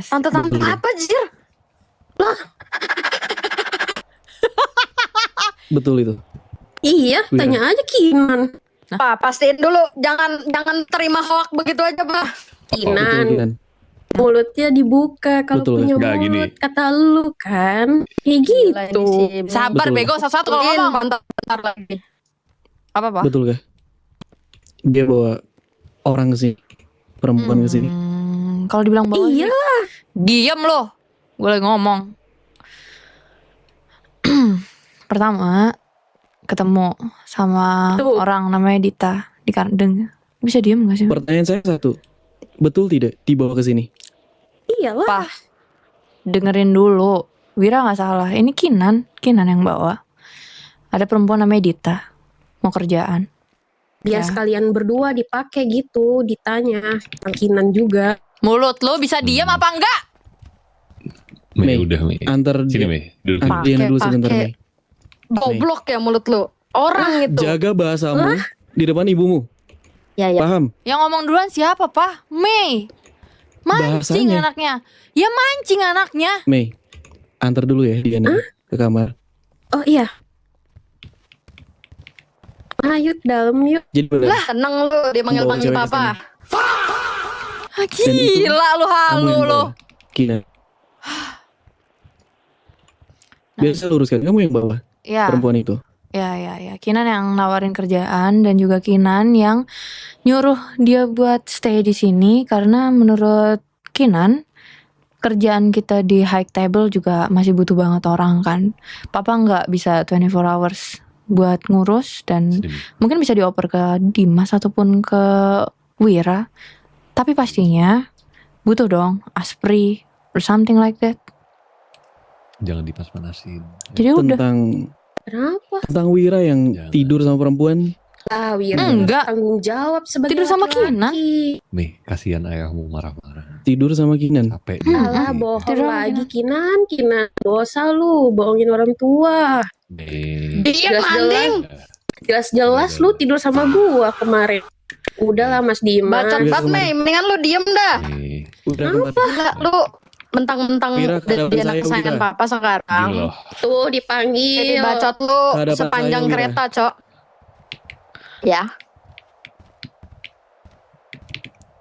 Tante-tante Betul. apa, Jir? Betul itu. Iya, Wira. tanya aja Kinan. Pak, pastiin dulu. Jangan terima hoak begitu aja, Pak. Betul Kinan, kan? mulutnya dibuka kalau Betul. punya Nggak, mulut. gini. Kata lu kan. Kayak Gila ini gitu. sih, Sabar Betul. bego, satu-satu kalau Mungkin ngomong. bentar lagi. Apa-apa? Betul kah? Dia bawa orang ke sini. Perempuan ke sini. Kalau dibilang bawa Iya sih, diam loh. Gue lagi ngomong. Pertama, ketemu sama Tuh. orang namanya Dita di Kardeng. Bisa diem gak sih? Pertanyaan saya satu. Betul tidak dibawa ke sini? Iyalah. Pak, dengerin dulu. Wira gak salah. Ini Kinan yang bawa. Ada perempuan namanya Dita. Mau kerjaan. Biar Ya. sekalian berdua dipakai gitu, ditanya. Kinan juga. Mulut lo bisa diem apa enggak? Mei, Mei, udah Mei. Antar Sini dia. Mei, duduk. Antar Pakai, dia dulu sebentar, pakai. Mei. Goblok ya mulut lu. Orang itu. Jaga bahasamu di depan ibumu. Ya ya. Paham? Yang ngomong duluan siapa, Pak? Mei. Mancing Bahasanya. anaknya. Ya mancing anaknya. Mei, antar dulu ya Diana ke kamar. Oh iya. Ayo ke dalam yuk. Jadi benar, Tenang lu, dia manggil-manggil Bawa cewek papa. Ah, gila lu kamu halu yang lu. bawa. Kinan. Biasa luruskan, kamu yang bawa Ya. perempuan itu. Ya. Kinan yang nawarin kerjaan dan juga Kinan yang nyuruh dia buat stay di sini karena menurut Kinan kerjaan kita di high table juga masih butuh banget orang kan. Papa nggak bisa 24 hours buat ngurus dan mungkin bisa dioper ke Dimas ataupun ke Wira. Tapi pastinya butuh dong Aspri or something like that. Jangan dipas-panasin. Jadi udah. Kenapa? Tentang Wira yang Jangan. tidur sama perempuan. Ah, Wira Enggak. tanggung jawab sebagai Tidur sama laki-laki. Kinan? Mei, kasihan ayahmu marah-marah. Tidur sama Kinan. Capek Alah, dia. bohong Tidur sama lagi Kinan. Dosa lu, bohongin orang tua. Mei. Dia manding. Jelas-jelas lu tidur sama gua kemarin. Udahlah Mas Dimas. Bacot banget, Mei. Mendingan lu diem dah. Mei. Udah bentar. Gila, lu mentang-mentang Wira, dia kehadapan anak saya, kesayangan Wira. papa sekarang. Gila. Tuh Jadi dipanggil. bacot lu Kehadapan sepanjang saya, Wira. kereta, Cok. Ya,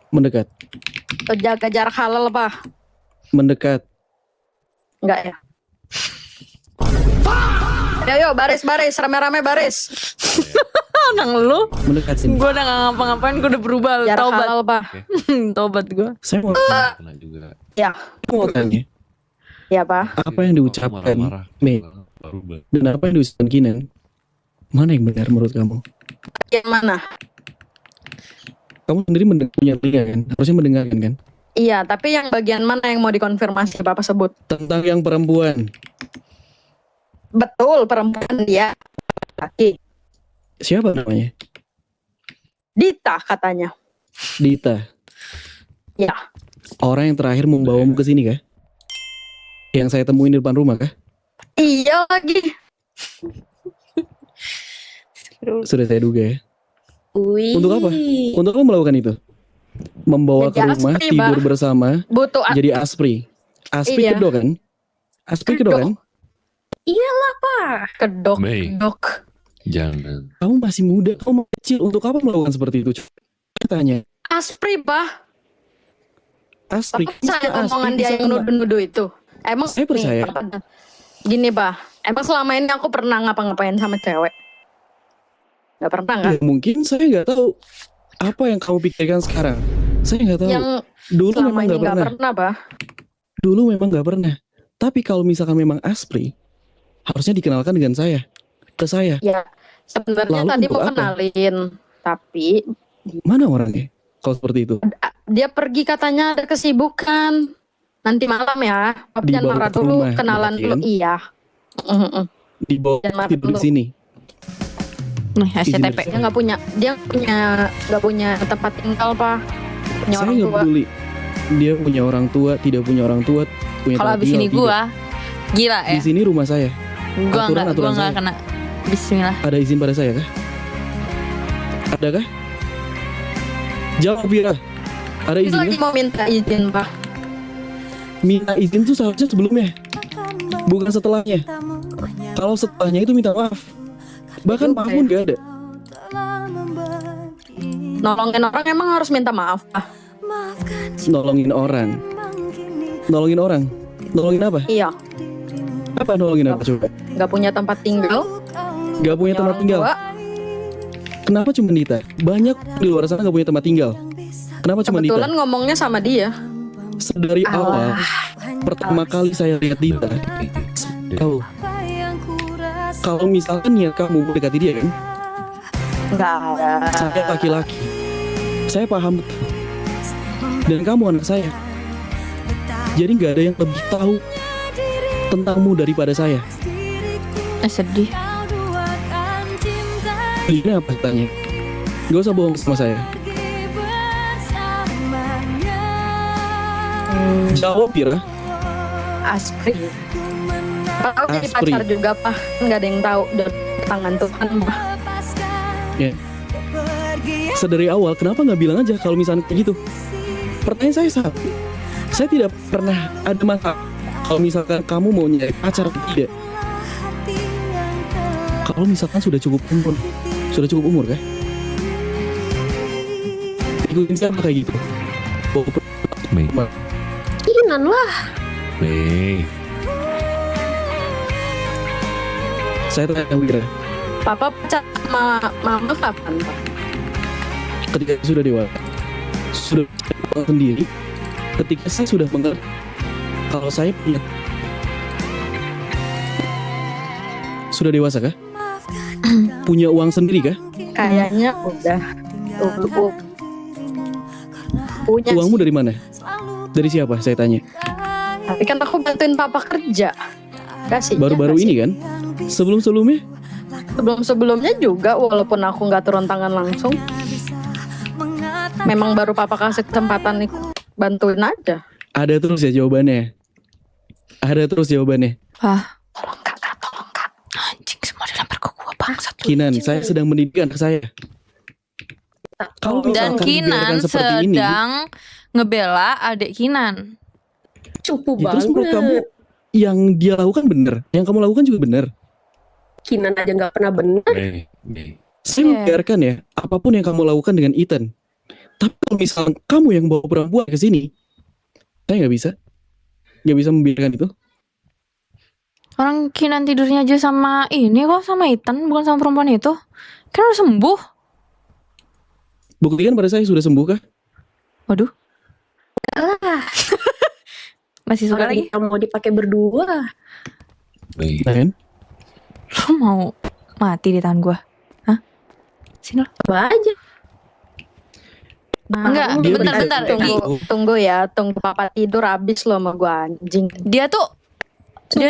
Mendekat. lu jaga jarak halal, Pak. Mendekat. Enggak ya? Ayo, baris, rame-rame baris. Nang lu. Mendekat sini. Gue udah gak ngapa-ngapain, gue udah berubah. Jarak Taubat. halal, Pak. Taubat gue. Saya mau Kena juga. tanya, Ya, Pak. apa yang diucapkan Marah-marah. Mei Baru dan apa yang diucapkan Kinan? Mana yang benar menurut kamu? Yang mana? Kamu sendiri punya telinga kan? Harusnya mendengarkan kan? Iya, tapi yang bagian mana yang mau dikonfirmasi Bapak sebut? Tentang yang perempuan. Betul, perempuan dia. Laki. Siapa namanya? Dita katanya. Dita. Ya. Orang yang terakhir membawamu ke sini kah? Yang saya temuin di depan rumah kah? Iya lagi. Sudah saya duga ya. Wih. Untuk apa? Untuk apa melakukan itu? Membawa ke Jadi rumah, Aspri, tidur Bah. bersama, Butuh jadi Aspri. Aspri Iya. kedok kan? Aspri kedok kan? kedok, Mei. kedok. Jangan. Kamu masih muda, kamu masih kecil. Untuk apa melakukan seperti itu? Coba tanya. Aspri, Pak. Aspri. Bapak percaya omongan dia yang nuduh-nuduh itu? Emang Saya percaya. nih, Bapak, gini, Pak. Emang selama ini aku pernah ngapa-ngapain sama cewek? Gak pernah kan? Ya, mungkin saya nggak tahu apa yang kamu pikirkan sekarang. Saya nggak tahu. Yang Dulu selama memang ini nggak gak pernah. pernah, Pak. Dulu memang nggak pernah. Tapi kalau misalkan memang Aspri, harusnya dikenalkan dengan saya, ke saya. Ya, sebenarnya Lalu tadi untuk mau apa? kenalin, tapi Mana orangnya? Kalau seperti itu. dia pergi katanya ada kesibukan. Nanti malam ya. Bapak jangan Dibawa marah ke dulu, rumah, kenalan berarti dulu. kan? Iya. Dibawa Jangan tidur di dulu. sini. Nih Izin SCTP. Dia nggak punya tempat tinggal, Pak. Punya Saya orang nggak tua. peduli. Dia punya orang tua, tidak punya orang tua, punya Kalau tempat abis ini tinggal, gua gila tidak. Di ya. sini rumah saya. Gua aturan nggak saya. kena. Bismillah. Ada izin pada saya kah? Ada kah? Jawab Vira. Ada Dia izin lagi kah? mau minta izin, Pak. Minta izin tuh seharusnya sebelumnya, bukan setelahnya. Kalau setelahnya itu minta maaf. Bahkan maaf pun gak ada. Nolongin orang emang harus minta maaf, Pak. Nolongin orang. Nolongin orang. Nolongin apa? Iya, Apa nolongin apa coba? nggak punya tempat tinggal. Gak punya tempat orang tinggal. tua. Kenapa cuma Dita? Banyak di luar sana gak punya tempat tinggal. Kenapa cuma Dita? Kebetulan ngomongnya sama dia. Dari awal, pertama kali saya lihat Dita, tahu. Kalau misalkan niat kamu mendekati dia kan, Nggak ada. saya laki-laki, saya paham betul. Dan kamu anak saya. Jadi nggak ada yang lebih tahu tentangmu daripada saya. Sedih. Ini apa tanya? Gak usah bohong sama saya. Jawab Pira. Aspri. Pak, jadi Aspri. pacar juga, Pak. Nggak ada yang tahu. Dari tangan Tuhan, Pak. Ya. Sedari awal kenapa nggak bilang aja kalau misalnya kayak gitu? Pertanyaan saya satu, saya tidak pernah ada masalah kalau misalkan kamu mau nyari pacar atau tidak. Kalau misalkan sudah cukup umur kah? Ikutin siapa kayak gitu? Mei. Kinan lah. Mei. Saya tanya Wira, Papa pacar sama mama kapan, Pak? ketika sudah dewasa, sudah sendiri, ketika saya sudah mengerti kalau saya punya, sudah dewasa kah? Punya uang sendiri kah? Kayaknya udah. Punya Uangmu sih. dari mana? Dari siapa? Saya tanya. Tapi kan aku bantuin papa kerja. Kasih. Baru-baru ini kan? Sebelum-sebelumnya? Sebelum-sebelumnya juga, walaupun aku nggak turun tangan langsung. Memang baru papa kasih kesempatan nih, bantuin aja. Ada terus ya jawabannya. Ada terus jawabannya. Pah, Tolong kakak, tolong kak. anjing semua dilempar ke gua bangsat. Kinan, saya sedang mendidik anak saya. Kalau Dan misalkan Kinan dibiarkan seperti ini, sedang ngebela adik Kinan. Cupu ya terus menurut banget. kamu yang dia lakukan benar, yang kamu lakukan juga benar. Kinan aja nggak pernah bener. Mei. Saya Iya. membiarkan ya apapun yang kamu lakukan dengan Ethan. Tapi kalau misalkan kamu yang bawa perempuan ke sini, saya nggak bisa membiarkan itu. Orang Kinan tidurnya aja sama ini kok, sama Ethan, bukan sama perempuan itu. Kan udah sembuh. Buktikan pada saya sudah sembuh kah? Waduh. Masih suka Orang lagi? kita mau dipakai berdua. Mei. Nah kan? Lu mau mati di tangan gua? Hah? Sini lo. Apa aja. Nah, Enggak, Dia bentar. bisa- Tunggu ya, tunggu papa tidur habis lo sama gua anjing. Dia tuh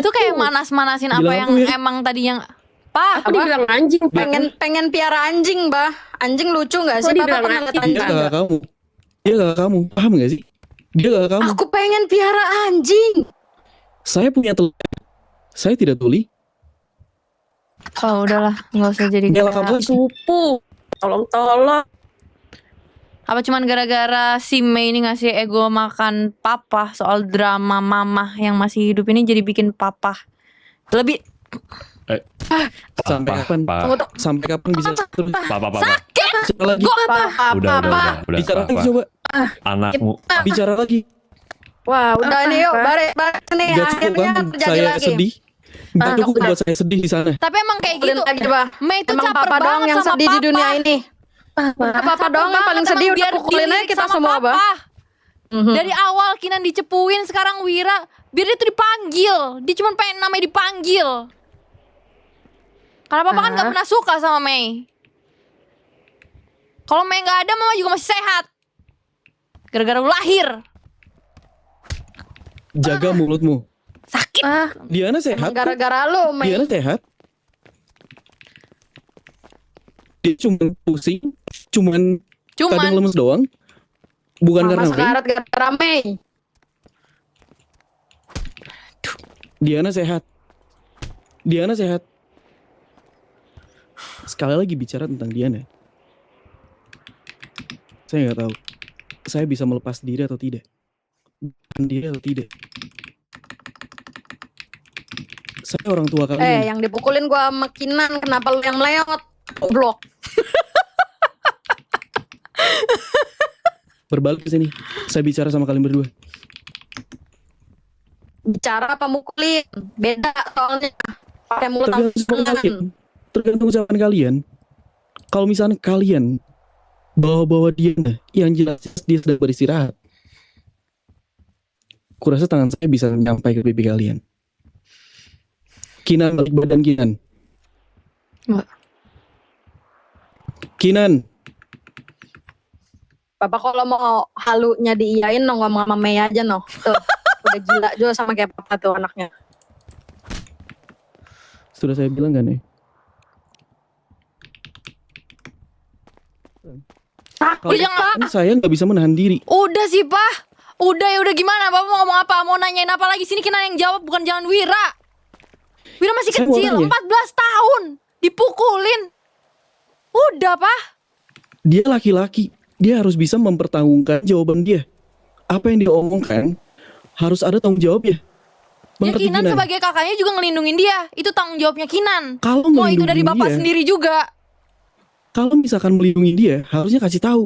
kayak manas-manasin apa Bilang yang aku ya. emang tadi yang Pak, Aku dibilang anjing. Pengen piara anjing, bah. Anjing lucu nggak sih? Kok Papa dibilang pernah liat anjing? Dia anjing? kakak kamu. Dia kakak kamu. Paham gak sih? Dia kakak kamu. Aku pengen piara anjing. Saya punya telinga. Saya tidak tuli. oh udahlah, nggak usah jadi Bela gara. kamu. Cupu. Tolong. Apa cuman gara-gara si Mei ini ngasih ego makan papa soal drama mama yang masih hidup ini jadi bikin papa lebih Sampai kapan? Sampai kapan bisa terus? Papa. Bicara lagi. Udah. Bicara lagi Papa. coba. Anakmu. Bicara lagi. Wah, udah nih yuk, balik nih. Gak cukup Akhirnya kan terjadi saya lagi. sedih. Gak cukup buat saya sedih di sana. tapi emang kayak Pukulin gitu. lagi, bah. Mei itu Emang caper papa doang banget yang sama sedih di papa. dunia ini. Papa doang yang paling sedih, udah pukulin aja kita semua, bah. Dari awal Kinan dicepuin, sekarang Wira biar dia tuh dipanggil. Dia cuma pengen namanya dipanggil. Karena papa kan gak pernah suka sama Mei. Kalau Mei gak ada, mama juga masih sehat. Gara-gara lu lahir. Jaga mulutmu. Sakit. Diana sehat. kok. Gara-gara lu, Mei. Diana sehat. Dia cuma pusing, kadang Cuman lemes doang. Bukan Mama karena Mei. sekarat gara-gara Mei. Diana sehat. Sekali lagi bicara tentang Diana. Saya nggak tahu. Saya bisa melepas diri atau tidak. Dia atau tidak. Saya orang tua kalian. Yang dipukulin gua sama Kinan, kenapa lu yang meleot? Goblok. Berbalik ke sini. Saya bicara sama kalian berdua. Bicara apa mukulin? Beda soalnya. Pakai mulut sama Tergantung tangan. kalian. Tergantung ucapan kalian. Kalau misalnya kalian bawa-bawa dia, yang jelas dia sedang beristirahat. Kurasa tangan saya bisa nyampai ke pipi kalian. Kinan, balik badan Kinan. Nggak. Kinan, Papa kalau mau halunya diiyain no, ngomong sama Mei aja no. Tuh, udah gila juga sama kayak papa tuh anaknya. sudah saya bilang kan ya. Kalau jangan- saya nggak bisa menahan diri. udah sih, Pak. Udah gimana? Bapak mau ngomong apa? Mau nanyain apa lagi? Sini Kinan yang jawab, bukan jangan Wira. Wira masih Saya mau kecil, nanya. 14 tahun. Dipukulin. Udah, Pak. Dia laki-laki, dia harus bisa mempertanggungjawabkan jawaban dia. Apa yang dia omongkan harus ada tanggung jawabnya. Ya Mengerti, Kinan Kinan? sebagai kakaknya juga ngelindungin dia. Itu tanggung jawabnya Kinan. Kalau Mau itu dari melindungi bapak dia, sendiri juga. kalau misalkan melindungi dia, harusnya kasih tahu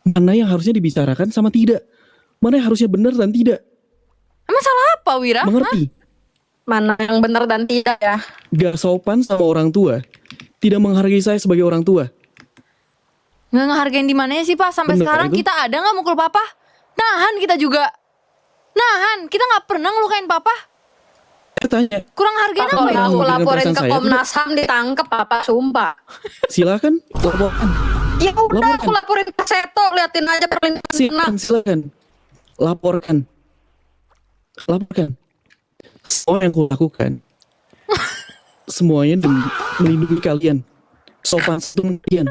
mana yang harusnya dibicarakan sama tidak. Mana yang harusnya benar dan tidak. Emang salah apa Wira? Mengerti? Mana yang benar dan tidak ya? Gak sopan sama orang tua. Tidak menghargai saya sebagai orang tua. Nggak ngehargain di mananya sih Pak? Sampai Bener, sekarang itu. kita ada nggak mukul Papa? Nahan kita juga. Nahan, kita nggak pernah ngelukain Papa. Saya tanya, Kurang hargain Kalau apa pernah itu? aku memikirkan laporin perasaan ke saya, Komnas HAM ditangkep Papa, sumpah. silakan laporkan. Ya udah Laporkan. aku laporin ke Seto, liatin aja perlindungan anak. Silakan. Laporkan. Laporkan. Semua yang aku lakukan, semuanya demi melindungi kalian. Sopan santun kalian.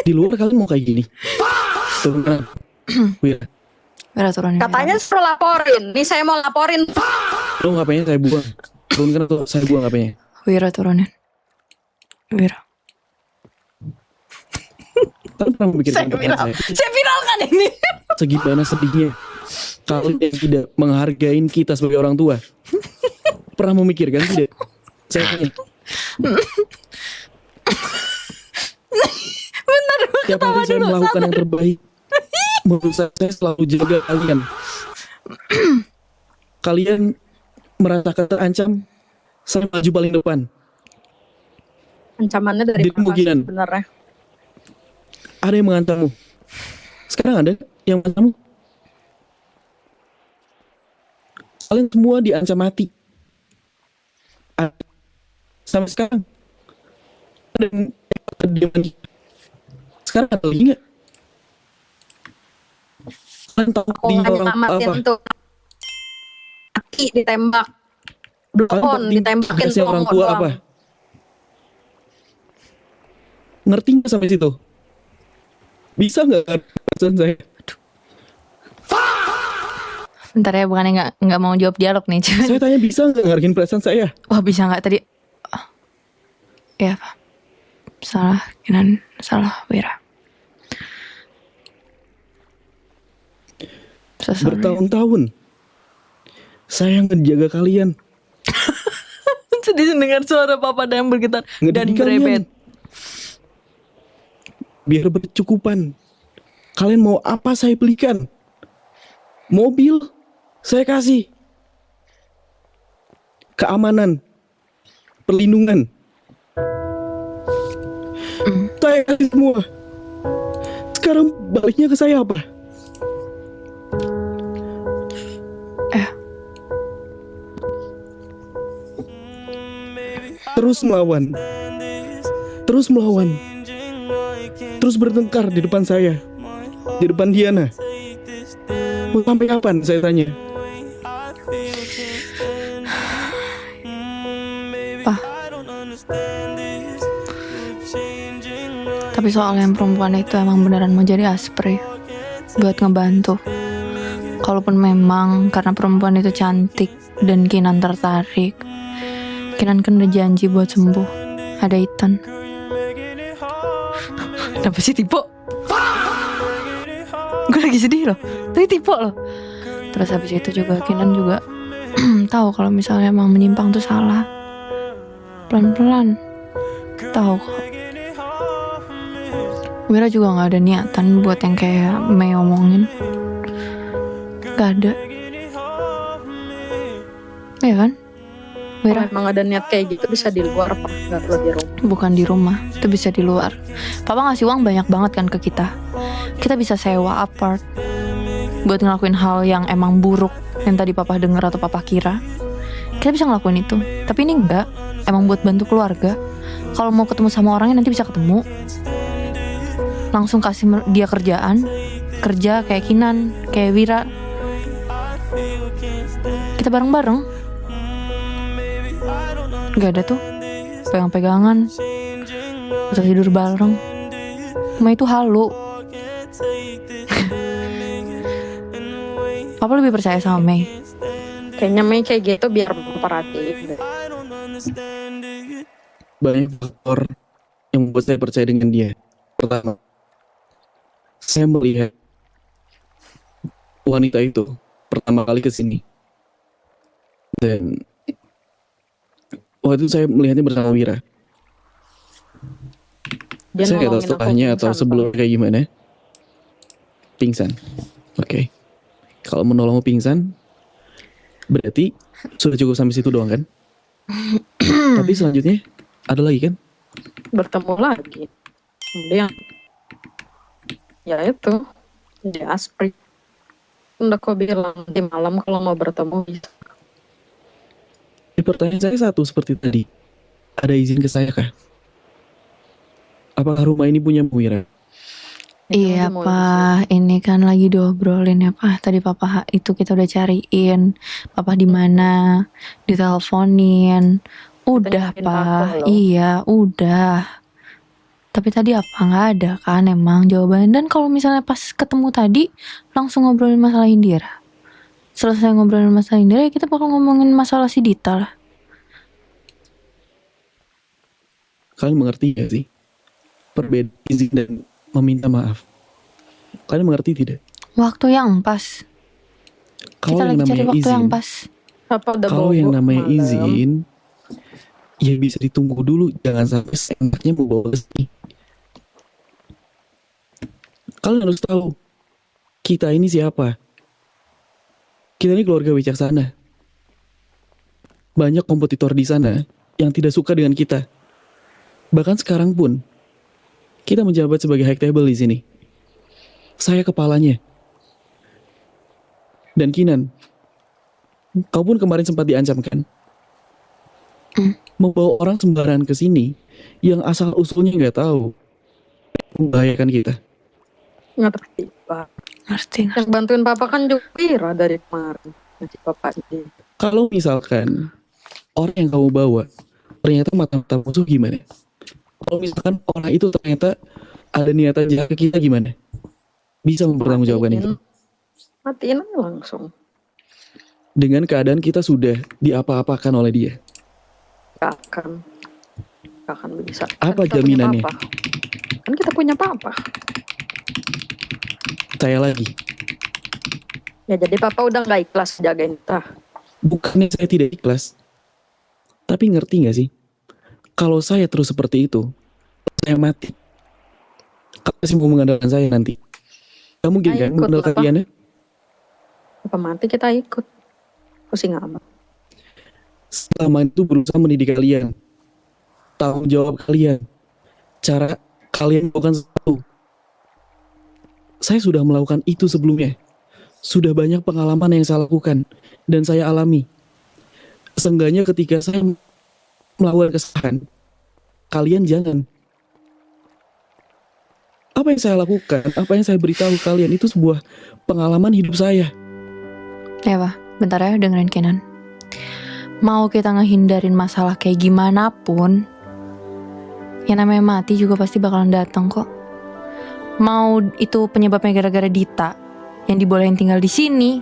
Di luar kalian mau kayak gini. Turunkan. Wira, Wira turunin. Katanya suruh laporin. Nih saya mau laporin. lo ngapain saya buang? Turunkan atau saya buang ngapain? Wira turunin. Wira. Kalian pernah memikirkan perasaan saya? Saya viralkan ini. Segimana sedihnya kalian yang tidak menghargai kita sebagai orang tua. Pernah memikirkan tidak? Saya tanya. Bentar, Tiap hari saya melakukan yang terbaik. Menurut saya selalu jaga kalian. Kalian merasakan terancam, saya maju paling depan. Ancamannya dari Dirimu, Papa Kinan. sebenarnya. Ada yang mengancammu. Sekarang ada yang mengancammu. Kalian semua diancam mati. Sampai sekarang. Ada yang sekarang ada lagi nggak? Kalian tahu Aku di nggak orang nyelamatin apa? tuh. Kaki ditembak. Kalian Blon tahu ditembakin tugasnya orang tuh tua apa? Ngerti nggak sampai situ? Bisa nggak perasaan saya? Bentar ya, bukannya nggak mau jawab dialog nih. Cuman, Saya tanya bisa nggak ngargain perasaan saya? wah bisa nggak tadi? Ya Pak. Salah Kinan, salah Wira. So sorry. Bertahun-tahun saya ngejaga kalian, Sedih dengar suara Papa yang bergetar dan ngedidik berebet. kalian, biar bercukupan. Kalian mau apa saya belikan? Mobil saya kasih, keamanan, perlindungan, saya kasih semua. Sekarang baliknya ke saya apa? Terus melawan, terus bertengkar di depan saya, di depan Diana. Mau sampai kapan saya tanya? Pak. Tapi soal yang perempuan itu emang beneran mau jadi aspri buat ngebantu. Kalaupun memang karena perempuan itu cantik dan Kinan tertarik, Kinan kan udah janji buat sembuh. Ada Ethan. Kenapa sih Tipo? Gue lagi sedih loh. Tapi Tipo loh. Terus habis itu juga Kinan juga tahu kalau misalnya emang menyimpang tuh salah. Pelan-pelan. Tahu kok. Wira juga gak ada niatan buat yang kayak Mei omongin. Gak ada. Iya kan? Wira, Emang ada niat kayak gitu bisa di luar apa? Gak perlu di rumah. bukan di rumah. Itu bisa di luar. Papa ngasih uang banyak banget kan ke kita. Kita bisa sewa apart buat ngelakuin hal yang emang buruk yang tadi Papa denger atau Papa kira. Kita bisa ngelakuin itu. Tapi ini enggak. Emang buat bantu keluarga. Kalau mau ketemu sama orangnya nanti bisa ketemu. Langsung kasih dia kerjaan. Kerja kayak Kinan, kayak Wira. Kita bareng-bareng. Gak ada tuh pegang-pegangan atau tidur bareng. Cuma itu halu. Papa lebih percaya sama Mei. Kayaknya Mei kayak gitu biar kooperatif deh. Banyak faktor yang membuat saya percaya dengan dia. Pertama, saya melihat wanita itu pertama kali ke sini. Dan waktu itu saya melihatnya bersama Wira. Dia Saya nggak tahu nolongin aku setelahnya atau pingsan, sebelum Pak. kayak gimana. Pingsan. Oke. Kalau menolongmu pingsan, berarti sudah cukup sampai situ doang kan? Tapi selanjutnya ada lagi kan? Bertemu lagi. Kemudian ya itu di Aspri. Udah kau bilang di malam kalau mau bertemu bisa. Pertanyaan saya satu seperti tadi. Ada izin ke saya kah? Apakah rumah ini punya Wira? Iya Mau Pak, ini kan lagi diobrolin ya Pak. Tadi Papa itu kita udah cariin. Papa di mana? Diteleponin. Udah nyariin Papa Pak, loh. iya udah. Tapi tadi apa nggak ada kan emang jawabannya. Dan kalau misalnya pas ketemu tadi langsung ngobrolin masalah Indira. Selesai ngobrolin masalah Indira, ya kita bakal ngomongin masalah si Dita lah. Kalian mengerti gak sih? Perbedaan izin dan meminta maaf. Kalian mengerti tidak? Waktu yang pas. Kalau Kita yang lagi cari namanya waktu yang izin, pas. Papa udah kalau bawa yang gua namanya malam. izin, ya bisa ditunggu dulu. Jangan sampai seenaknya mau bawa ke sini. Kalian harus tahu, kita ini siapa? Kita ini keluarga wicaksana. Banyak kompetitor di sana yang tidak suka dengan kita. Bahkan sekarang pun, kita menjabat sebagai high table di sini. Saya kepalanya. Dan Kinan, kau pun kemarin sempat diancam kan? Membawa orang sembarangan ke sini yang asal usulnya nggak tahu, membahayakan kita. Ngerti Pak. Ngerti. Yang bantuin Papa kan juga Wira dari kemarin. Nanti Papa ini. Kalau misalkan orang yang kamu bawa ternyata mata-mata musuh gimana? Kalau misalkan orang itu ternyata ada niatan jahat ke kita gimana? Bisa mempertanggungjawabkan itu. Matiin aja langsung. Dengan keadaan kita sudah diapa-apakan oleh dia. Gak akan bisa. Apa Kan kita punya jaminannya? Papa. Kan kita punya Papa. Saya lagi. Ya jadi Papa udah gak ikhlas jagain kita. Bukannya saya tidak ikhlas. Tapi ngerti gak sih? Kalau saya terus seperti itu, saya mati. Kalau masih mau mengandalkan saya nanti. Gak mungkin kan Ikut mengandalkan lah, Pak. kalian ya? Apa mati kita ikut. Pusing amat. Selama itu berusaha mendidik kalian. Tanggung jawab kalian. Cara kalian melakukan sesuatu. Saya sudah melakukan itu sebelumnya. Sudah banyak pengalaman yang saya lakukan. Dan saya alami. Seenggaknya ketika saya melakukan kesalahan, kalian jangan. Apa yang saya lakukan, apa yang saya beritahu kalian itu sebuah pengalaman hidup saya. Ya Pak, bentar ya dengerin Kenan. Mau kita ngehindarin masalah kayak gimana pun, yang namanya mati juga pasti bakalan datang kok. Mau itu penyebabnya gara-gara Dita yang dibolehin tinggal di sini,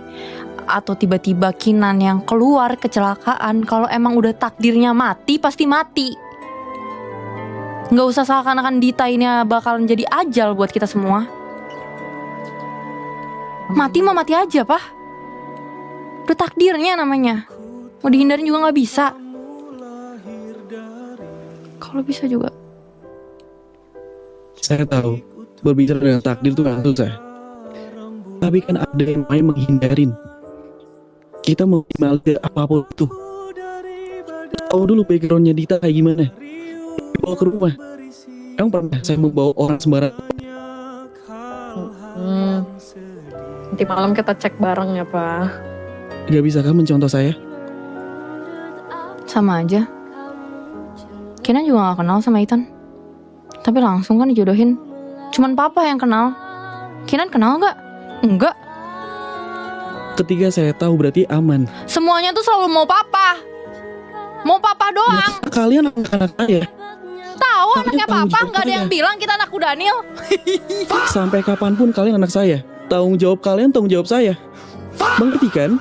atau tiba-tiba Kinan yang keluar kecelakaan, kalau emang udah takdirnya mati, pasti mati. Nggak usah seakan-akan Dita ini bakalan jadi ajal buat kita semua. Mati mah mati aja, Pak. Udah takdirnya namanya. Mau dihindarin juga nggak bisa. Kalau bisa juga. Saya tahu, berbicara dengan takdir itu kan susah. Tapi kan ada yang main menghindarin. Kita mau menghindarin apapun itu. Tahu dulu backgroundnya Dita kayak gimana. Dibawa ke rumah. Emang pernah saya membawa orang sembarangan? Nanti malam kita cek bareng ya Pak. Gak bisa kan mencontoh saya? Sama aja. Kinan juga gak kenal sama Ethan. Tapi langsung kan dijodohin. Cuman Papa yang kenal. Kinan kenal gak? Enggak. Ketika saya tahu berarti aman. Semuanya tuh selalu mau Papa. Mau Papa doang. Ya, kalian anak-anak saya. Tahu Kalian anaknya tanggung Papa, jawab gak ada yang saya. bilang kita anakku Daniel. Sampai kapanpun kalian anak saya. Tanggung jawab kalian, tanggung jawab saya. Mengerti kan?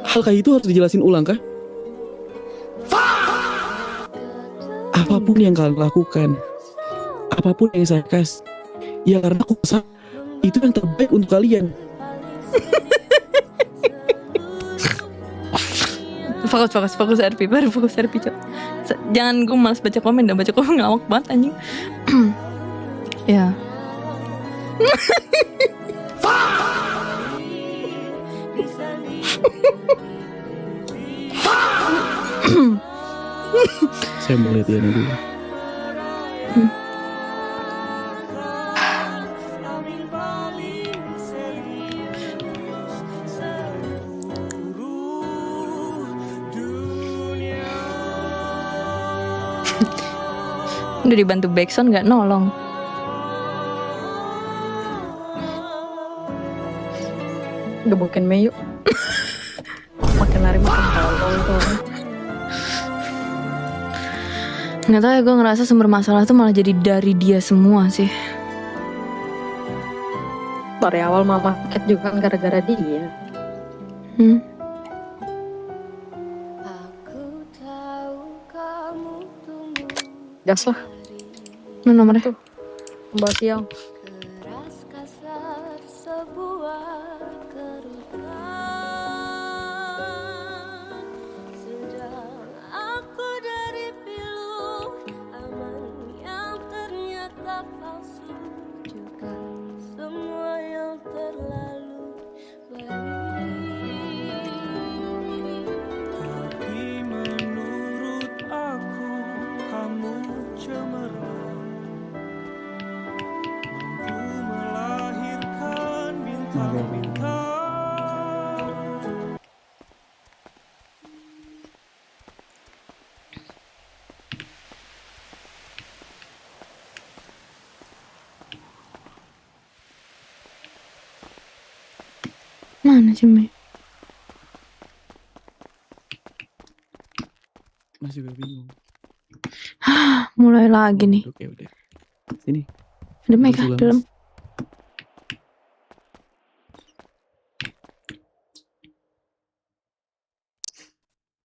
Hal kayak itu harus dijelasin ulang kah? Apapun yang kalian lakukan, apapun yang saya kasih, ya karena aku itu yang terbaik untuk kalian. Fokus RP, baru fokus RP, Cok. Jangan, gue malas baca komen, baca komen ngelawak banget anjing. Ya. Saya mau lihat Yana dulu. Udah dibantu backsound gak nolong. Gebukin Mei yuk. Makin lari makin tolong tuh. Nggak tahu ya, gue ngerasa sumber masalah tuh malah jadi dari dia semua sih. Dari awal mama sakit juga kan gara-gara dia. Gas lah. Mana nomornya? Mbak Siang. Tapi menurut aku kamu cemerlang, mampu melahirkan bintang-bintang. Mana sih Mei? Masih juga bingung. Mulai lagi nih. Oke udah. Sini. Ada Mei kah Mas. dalam?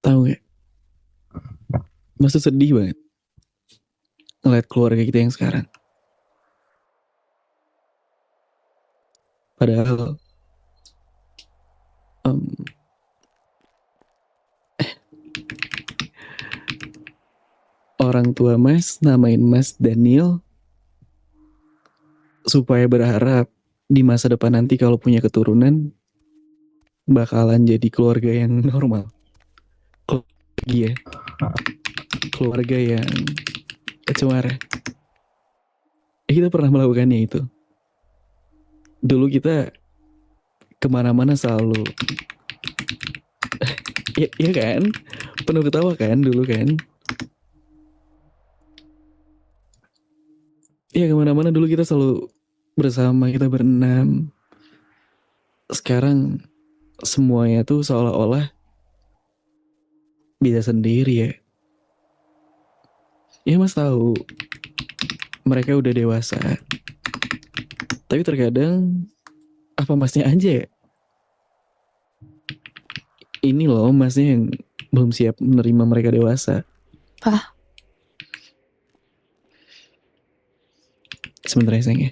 Tahu gak? Masa sedih banget ngeliat keluarga kita yang sekarang. Padahal orang tua Mas namain Mas Daniel supaya berharap di masa depan nanti kalau punya keturunan bakalan jadi keluarga yang normal. Iya, keluarga yang cemara. Kita pernah melakukannya itu. Dulu kita kemana-mana selalu, ya kan, penuh ketawa kan dulu kan. Iya kemana-mana dulu kita selalu bersama, kita berenam. Sekarang semuanya tuh seolah-olah bisa sendiri ya. Ya Mas tahu mereka udah dewasa. Tapi terkadang apa Masnya aja ya? Ini loh Masnya yang belum siap menerima mereka dewasa. Pak. Sebentar ya sayang ya.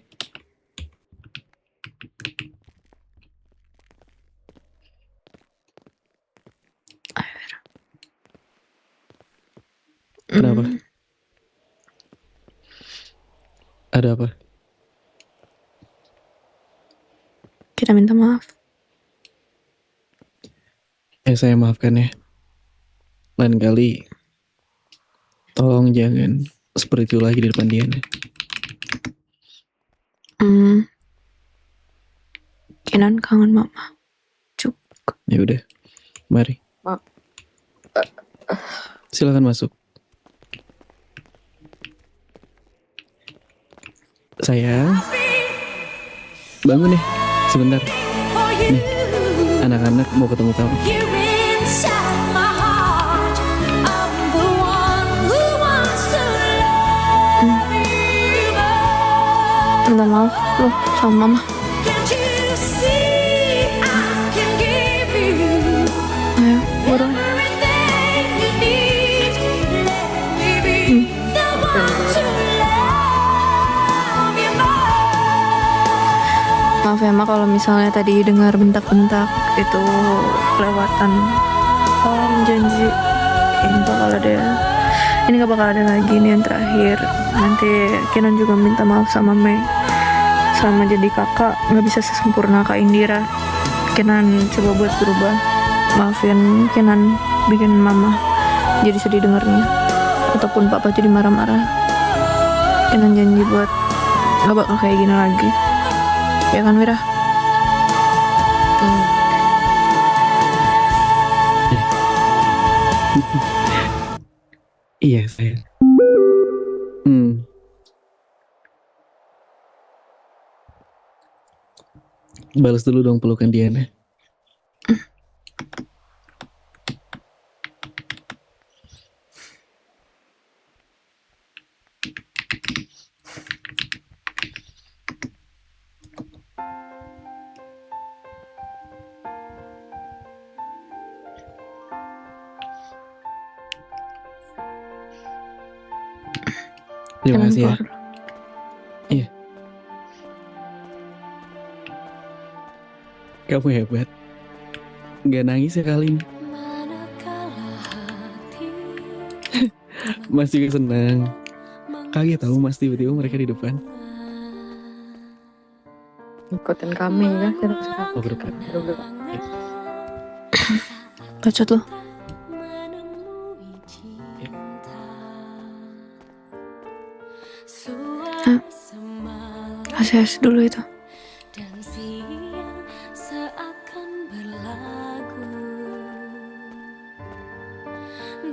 Kenapa? Ada apa? Kita minta maaf. Saya maafkan ya. Lain kali tolong jangan seperti itu lagi di depan Diana. Kinan kangen mama. Cukup. Ya udah, mari. Silakan masuk. Sayang, bangun ya, sebentar. Nih, anak-anak mau ketemu kamu. Minta maaf loh sama mama. Ayo, burung. Maaf ya, Mak, kalau misalnya tadi dengar bentak-bentak itu kelewatan. Om janji ini gak bakal ada lagi, ini yang terakhir. Nanti Kenan juga minta maaf sama Mei. Selama jadi kakak gak bisa sesempurna Kak Indira. Kenan coba buat berubah. Maafin Kenan bikin mama jadi sedih dengarnya, ataupun papa jadi marah-marah. Kenan janji buat gak bakal kayak gini lagi. Ya kan, Wira? Iya sayang. Balas dulu dong pelukan Diana. Terima kasih ya. Iya. Kamu hebat. Gak nangis ya kali ini. Mas juga senang. Kaget tahu Mas tiba-tiba mereka di depan. Ikutin kami ya. Oh berdekat. Bacot lo. ACS dulu itu. Dan siang seakan berlagu,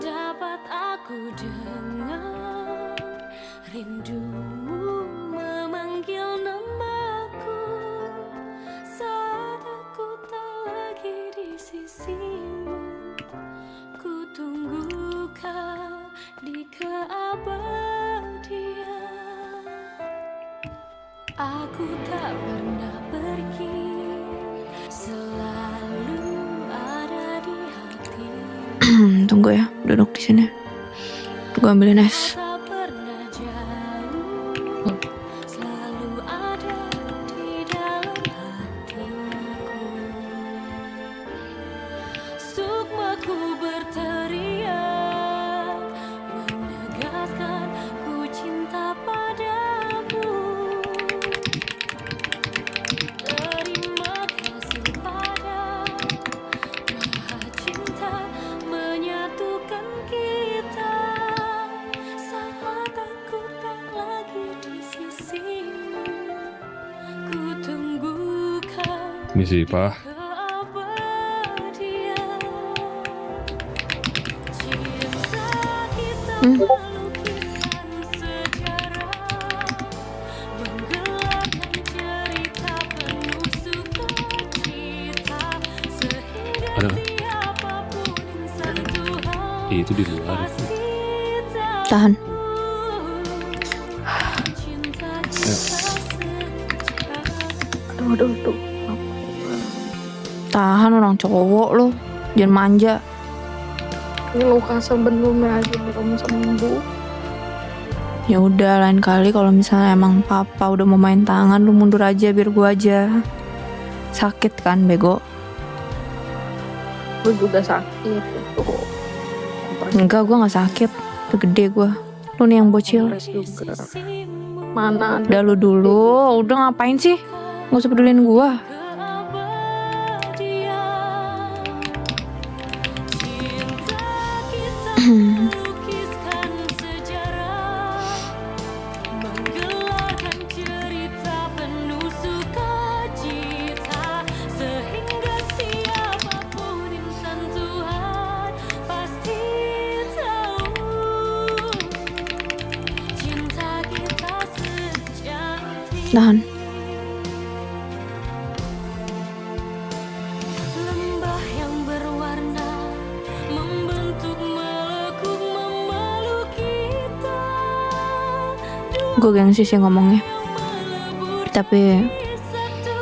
dapat aku dengar rindumu memanggil namaku, saat aku tak lagi di sisimu. Ku tunggu kau di keabadian. Aku tak pernah pergi, selalu ada di hati. Tunggu ya, duduk di sini. Gue ambilin es. Tak pernah jauh, selalu ada di dalam hatiku. Sukmaku berteriak, menegaskan ku cinta padamu. Terima kasih pada Maha Cinta menyatukan kita, saat aku tak lagi di sisimu. Ku tunggu kau Misi Pak. keabadian. Cinta kita melukiskan sejarah, menggelapkan cerita penuh sukacita, sehingga Ada. siapapun insan Tuhan Itu di luar. pasti Tahan. cinta kita sejarah. Aduh. Tahan, orang cowok lo. Jangan manja. Ini luka sebelumnya aja belum sembuh. Ya udah, lain kali kalau misalnya emang papa udah mau main tangan, lu mundur aja biar gua aja. Sakit kan, bego? Gue juga sakit itu. Enggak, gua nggak sakit. Udah gede gua. Lu nih yang bocil. Kompres juga. Mana ada. Udah lu dulu. Udah ngapain sih? Nggak usah pedulin gua. Melukiskan sejarah, menggelarkan cerita penuh sukacita, sehingga siapapun insan Tuhan pasti tahu cinta kita sejati. Tahan. Lembah yang berwarna membentuk melekuk memeluk kita, Gue gengsi sih ngomongnya. melebur Tapi di satu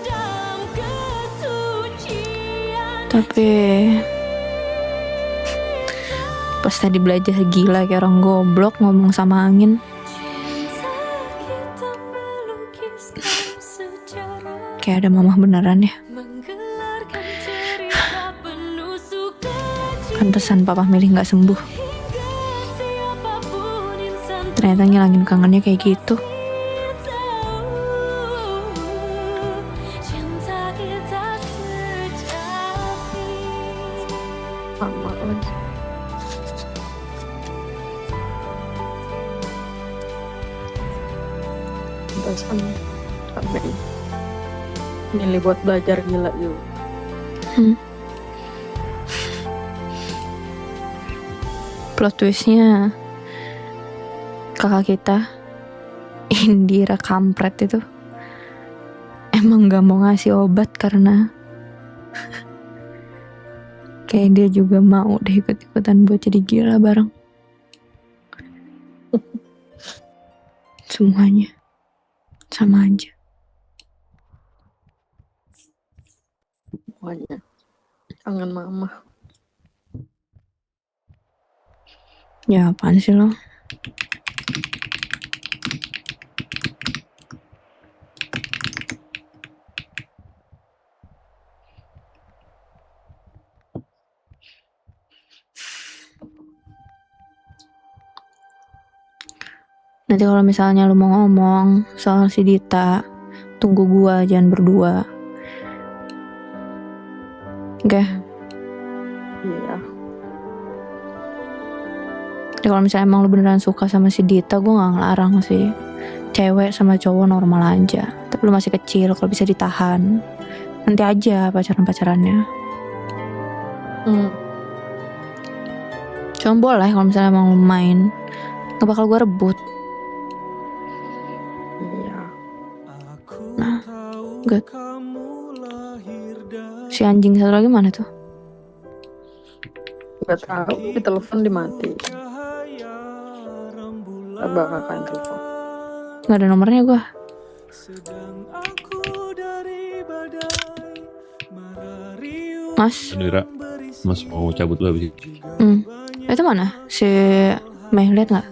dalam kesucian. pas tadi belajar gila kayak orang goblok ngomong sama angin. Cinta kita melukiskan sejarah, kayak ada mamah beneran ya. Menggelarkan cerita penuh sukacita. Pantesan papa milih gak sembuh. Siapapun insan Ternyata ngilangin kangennya kayak gitu. cinta kita sejati. Sama lagi. Pantesan sampai milih buat belajar gila juga. Plot twistnya kakak kita Indira kampret itu emang gak mau ngasih obat karena kayak dia juga mau deh ikut-ikutan buat jadi gila bareng. Semuanya sama aja. Pokoknya kangen mama. Ya apaan sih lo? Nanti kalau misalnya lu mau ngomong soal si Dita, tunggu gua, jangan berdua. Oke. Iya. Ya kalau misalnya emang lu beneran suka sama si Dita, gue gak ngelarang sih. Cewek sama cowok normal aja. Tapi lu masih kecil, kalau bisa ditahan. Nanti aja pacaran-pacarannya. Cuma boleh kalau misalnya emang lu main. Gak bakal gue rebut. Iya. Nah, good. Si anjing satu lagi mana tuh? Gak tahu, di telepon dimatiin. Abah kakak yang telepon. Gak ada nomornya gue. Mas, Indira, Mas mau cabut lu habis itu. itu mana? Si Mei lihat nggak?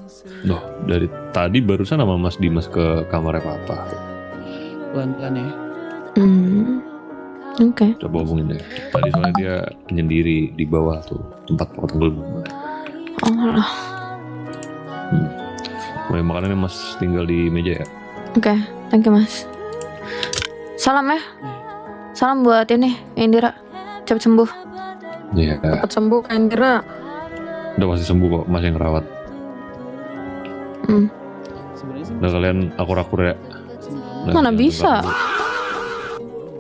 Loh, dari tadi barusan sama Mas Dimas ke kamarnya papa. Pelan-pelan ya. Oke. Coba hubungin deh. Tadi soalnya dia menyendiri di bawah tuh tempat potong gelembung. Oh lah. Makanannya Mas tinggal di meja ya. Oke, thank you Mas. Salam ya. Salam buat ini Indira. Cepet sembuh. Iya. Cepat sembuh Kak Indira. Udah pasti sembuh kok, Mas yang rawat. Sebenarnya sih Udah kalian akur-akur ya. Udah, Mana jangan bisa? tengkar dulu.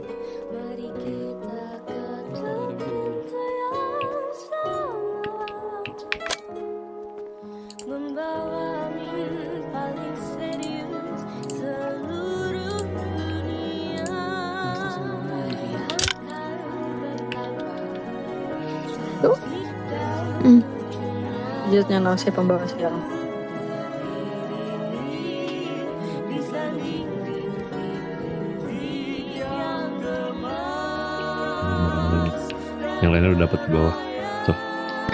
Membawa mimpi paling serius seluruh dunia. Tuh. Hmm. Jadinya nasib pembawa sial. Yang lainnya udah dapet di bawah. Tuh.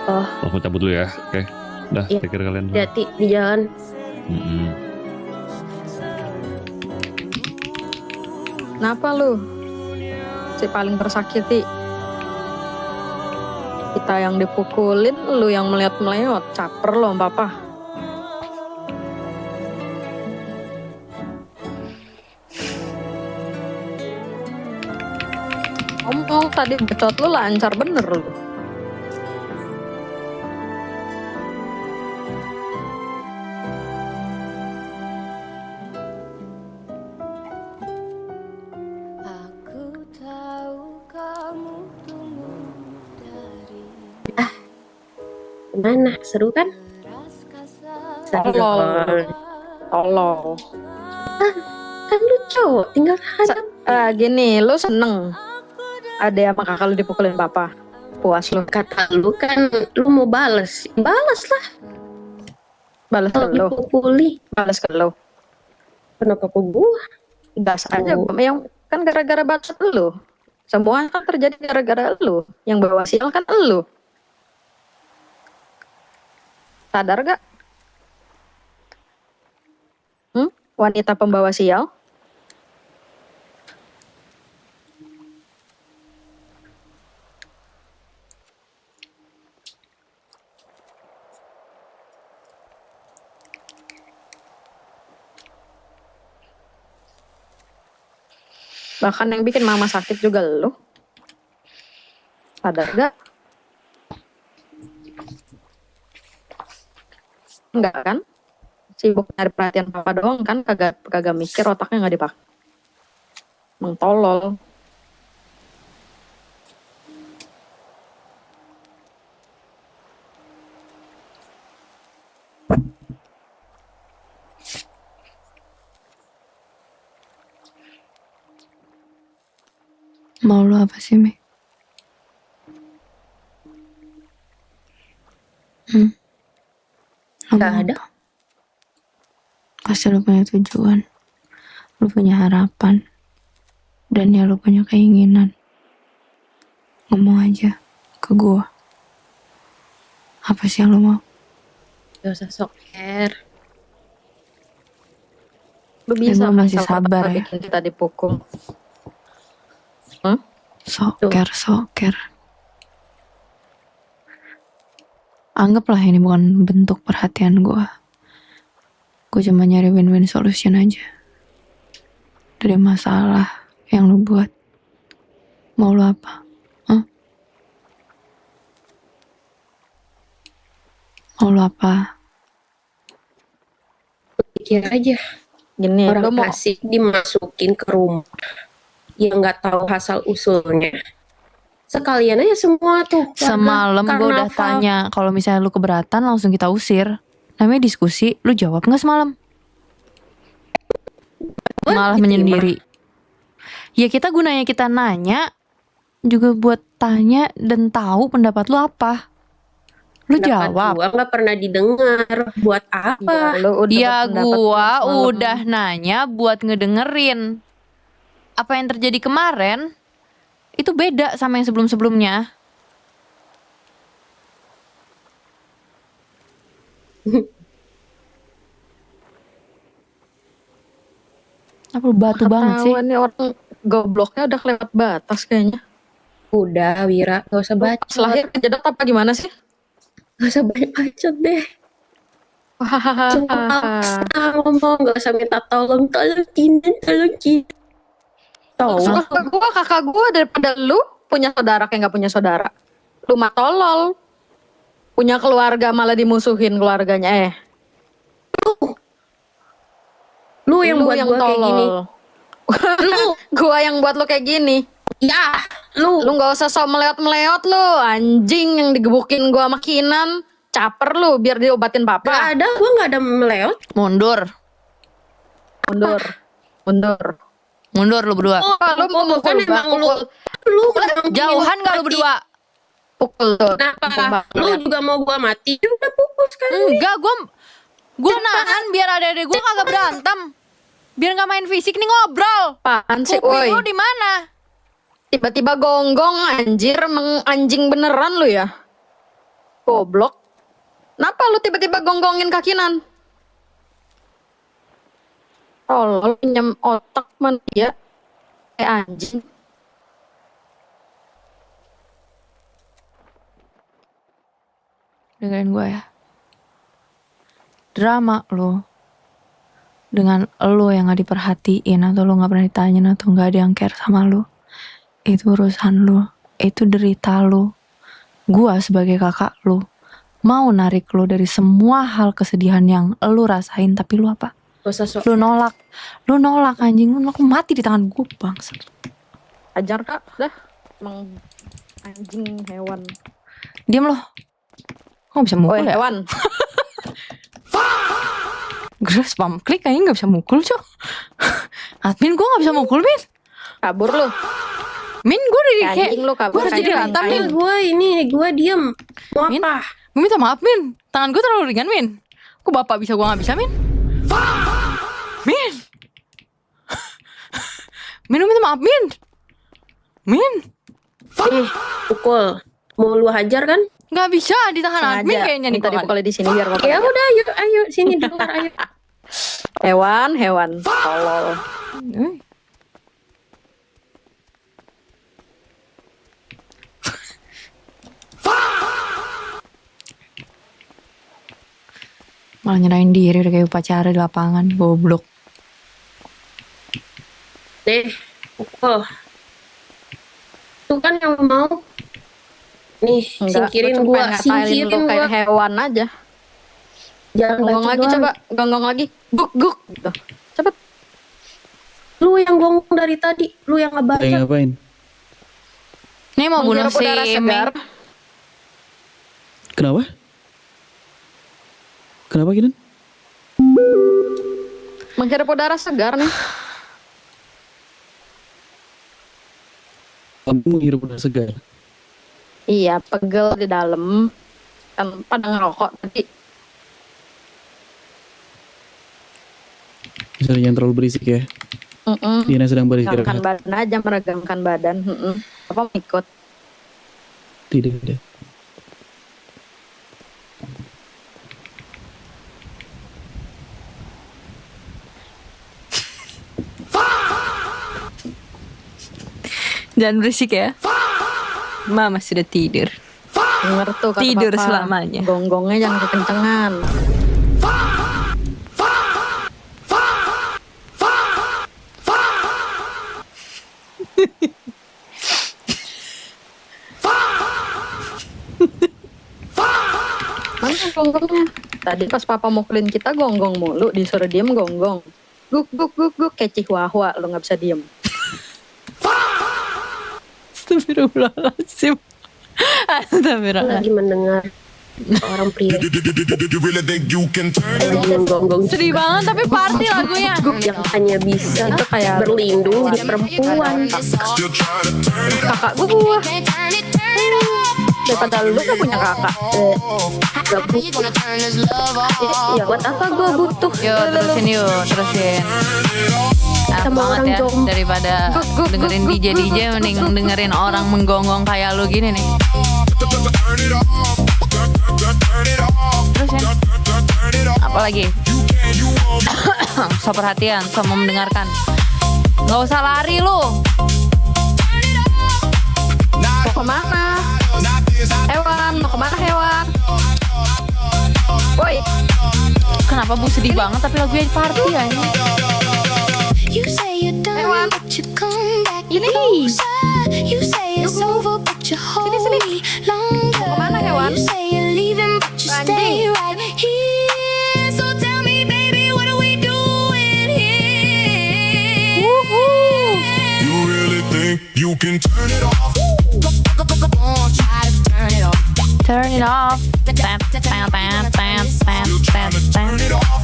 Oh. Aku cabut dulu ya. Oke. Udah, Iya. take care kalian. Hati-hati di jalan. Kenapa lu? Si paling tersakiti. Kita yang dipukulin, lu yang melihat-melihat. Caper lo sama papa. Ngomong tadi becot lu lancar bener lu. Aku tahu kamu tumbuh dari Gimana? Seru kan? ras kasar. Tolol. Tolol. Kan lu cowok, tinggal hadap. Gini, lu seneng ada sama kakak lu dipukulin papa? Puas lu? Kata lu kan lu mau bales. Bales lah. Balas ke Kalau lu? dipukuli. Balas ke lu? Kenapa ke gua? Gas aja, Oh. yang kan gara-gara bacot lu. Semua kan terjadi gara-gara lu. Yang bawa sial kan lu. Sadar gak? Wanita pembawa sial? Bahkan yang bikin mama sakit juga lu. Sadar gak? Enggak kan? Sibuk nyari perhatian papa doang kan, kagak mikir, otaknya nggak dipakai. Emang tolol. Mau lu apa sih, Mi? Lu Nggak mau ada. apa? Pasti lu punya tujuan, lu punya harapan, dan ya lu punya keinginan. Ngomong aja ke gua. Apa sih yang lu mau? Gak usah sok care. Lu bisa gua masih asal sabar pertama ya. bikin kita dipukul. Soker. Anggaplah ini bukan bentuk perhatian gue. Gue cuma nyari win-win solution aja dari masalah yang lu buat. Mau lu apa? Mau lu apa? Pikir aja. Gini, lu Orang mau asik dimasukin ke rumah yang nggak tahu asal usulnya. Sekalian aja semua tuh warga Semalam gue udah karnaval. tanya, kalau misalnya lu keberatan langsung kita usir. Namanya diskusi, lu jawab nggak semalam? Malah diterima. menyendiri. Ya kita gunanya kita nanya juga buat tanya dan tahu pendapat lu apa. Lu Pendapat jawab. gua nggak pernah didengar. Buat apa? ya, lu udah Ya berpendapat gua semalam. udah nanya buat ngedengerin. Apa yang terjadi kemarin itu beda sama yang sebelum-sebelumnya. Apa lu batu banget sih? Ketahuan nih orang gobloknya udah kelewat batas kayaknya. Udah, Wira, gak usah Pas bacot. lahir kejedot apa gimana sih? Gak usah banyak bacot deh. Hahaha. Ngomong, gak usah minta tolong Kinan. Tahu. Kakak gua daripada lu punya saudara kayak nggak punya saudara. Lu mah tolol. Punya keluarga malah dimusuhin keluarganya. Lu yang Lu buat yang gua kayak gini. Lu gua yang buat lu kayak gini. Ya, lu. Lu nggak usah sok meleot-meleot lu, anjing yang digebukin gua sama Kinan. Caper lu biar diobatin Gak papa. ada, gua gak ada meleot. Mundur. Mundur lu berdua. Lu mau Kan mukul emang gua, lu emang Jauhan gak lu berdua? pukul tuh. Kenapa? Lu juga mau gua mati? Ya udah pukul sekarang. Enggak, gue nahan biar adek-adek gue kagak berantem. Biar nggak main fisik nih ngobrol. Apaan sih, Kuping woi? lu di mana? Tiba-tiba gonggong anjir, anjing beneran lu ya? Goblok. Kenapa lu tiba-tiba gonggongin kakinan? Tolol pinjam otak manusia. Kayak anjing. Dengerin gue ya. Drama lo dengan lo yang gak diperhatiin atau lo gak pernah ditanyain atau gak ada yang care sama lo, itu urusan lo, itu derita lo. Gua sebagai kakak lo mau narik lo dari semua hal kesedihan yang lo rasain, tapi lo apa? Gak usah sok. Lo nolak anjing, lo nolak, mati di tangan gue bangsa. Ajar kak, dah. Emang anjing hewan. Diam lo. Kok bisa mukul ya? Hewan. Gue spam klik kayaknya gak bisa mukul cok. Admin gue gak bisa mukul Min. Kabur lu. Min gue udah Ya, kayak anjing lu kabur gue harus kayak jadi anjing. rata Min. Gua diem. Mau Min? apa? Gue minta maaf Min. Tangan gue terlalu ringan Min. Kok bapak bisa gue gak bisa Min? Min. Min lu minta maaf Min. Min. Pukul. Mau lu hajar kan? Gak bisa ditahan admin kayaknya nih. Minta dipukulin di sini biar bapak. Ya udah, ayo sini di luar ayo. Hewan. Tolol. Malah nyerahin diri udah kayak upacara di lapangan. Goblok. Nih, Oh, tuh kan yang mau. Nih, Enggak, singkirin gua gua, cuma pengen ngatain lu singkirin kayak gua. hewan aja. Jangan Gonggong bacot lagi doang. coba, gonggong lagi. Guk guk gitu. Cepet. Lu yang gonggong dari tadi, lu yang Kayak ngebacot. ngapain? Ini mau bunuh Menghirup si udara segar. Mei. Kenapa? Kenapa Kinan? Menghirup udara segar nih. Kamu menghirup udara segar. Iya, pegel di dalam. Kan pada ngerokok tadi. Misalnya jangan terlalu berisik ya. Diana sedang Meregangkan beristirahat. badan aja, meregangkan badan. Apa mau ikut? Tidak. Jangan berisik ya. Mama sudah tidur. Denger tuh kata Tidur papa. selamanya. Gonggongnya jangan kekencengan. Mana gonggongnya? Tadi pas papa mukulin kita gonggong mulu, disuruh diem gonggong. Guk guk guk guk kayak chihuahua, lu nggak bisa diem. Astagfirullahaladzim. Astagfirullah. Lagi mendengar orang pria You really think you can turn it lagi menggonggong Sedih banget tapi party lagunya. yang hanya bisa Itu kayak berlindung di perempuan. Still try to turn it kakak gua. Daripada lu gak punya kakak. Gak butuh. Ya buat apa gue butuh? Yuk terusin. Enak Sama banget orang ya jomblo. daripada dengerin DJ mending dengerin orang menggonggong kayak lu gini nih. Terusin. Apalagi? So perhatian, so mau mendengarkan. Gak usah lari lu. Mau kemana? Hewan, mau kemana hewan? Woi, Kenapa Bu sedih banget tapi lagunya party ya ini? hewan. Ini. Sini. Mau kemana hewan? Anjing. You really think you can turn it off? Turn it off. Tap, tap, tap, tap, tap, Still trying to tap, turn tap. it off?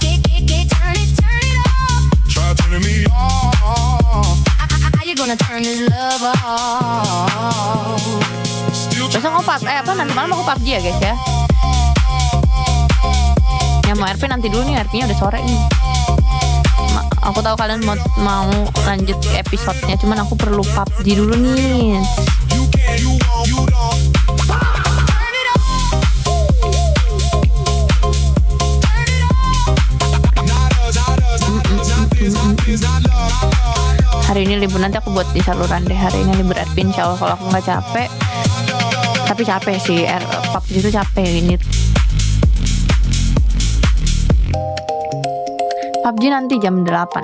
Try turning me off. Still Besok mau nanti malam mau ke PUBG ya guys ya. Yang mau RP nanti dulu nih, RP-nya udah sore nih. Aku tahu kalian mau lanjut ke episode-nya, cuman aku perlu PUBG dulu nih. you can, you won't, you don't. Hari ini libur, nanti aku buat di saluran deh. Hari ini libur RP insya Allah kalau aku nggak capek. Tapi capek sih, PUBG itu capek ini. PUBG nanti jam 8.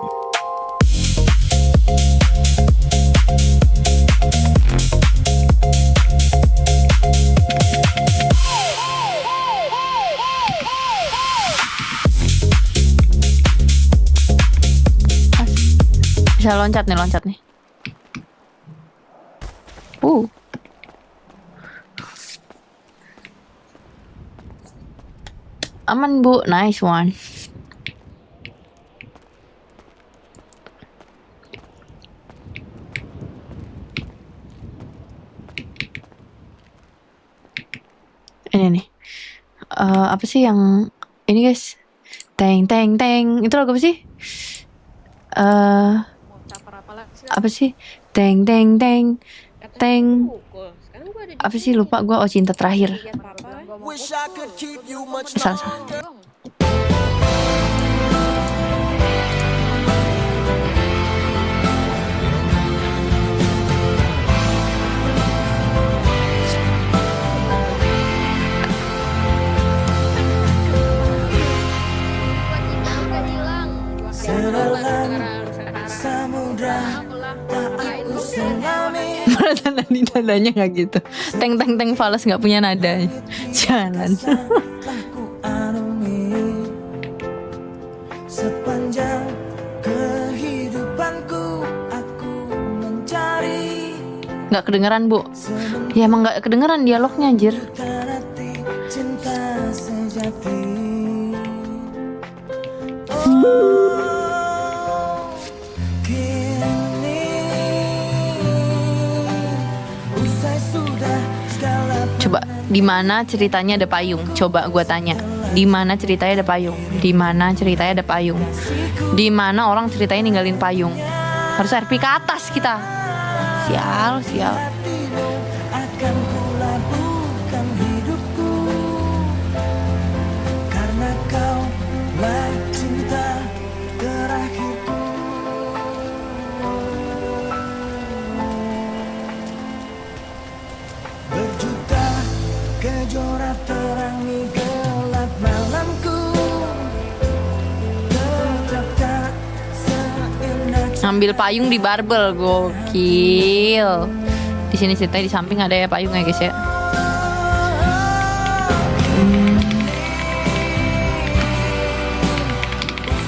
Bisa loncat nih. Aman Bu, nice one. Ini nih. Apa sih yang ini guys? Teng teng teng. Itu lagu apa sih? Apa sih? Teng teng teng. Teng. Apa sih lupa gua. Oh, cinta terakhir. Salah. Samudra tak Perasaan tadi nadanya nggak gitu. Teng teng teng fals nggak punya nada. Jalan. Sepanjang kehidupanku aku mencari Nggak kedengeran bu. Ya emang nggak kedengeran dialognya anjir. arti cinta sejati. Kini usai sudah segala Coba di mana ceritanya ada payung? Coba gua tanya. Di mana ceritanya ada payung? Di mana ceritanya ada payung? Di mana orang ceritanya ninggalin payung? Harus RP ke atas kita. Sial, sial. akan kulabuhkan hidupku karena kau lah cinta terakhirku. Berjuta kejora terangi gelap malamku, tetap tak seindah Ngambil payung di barbel, gokil. Di sini ceritanya di samping ada ya payung ya guys ya.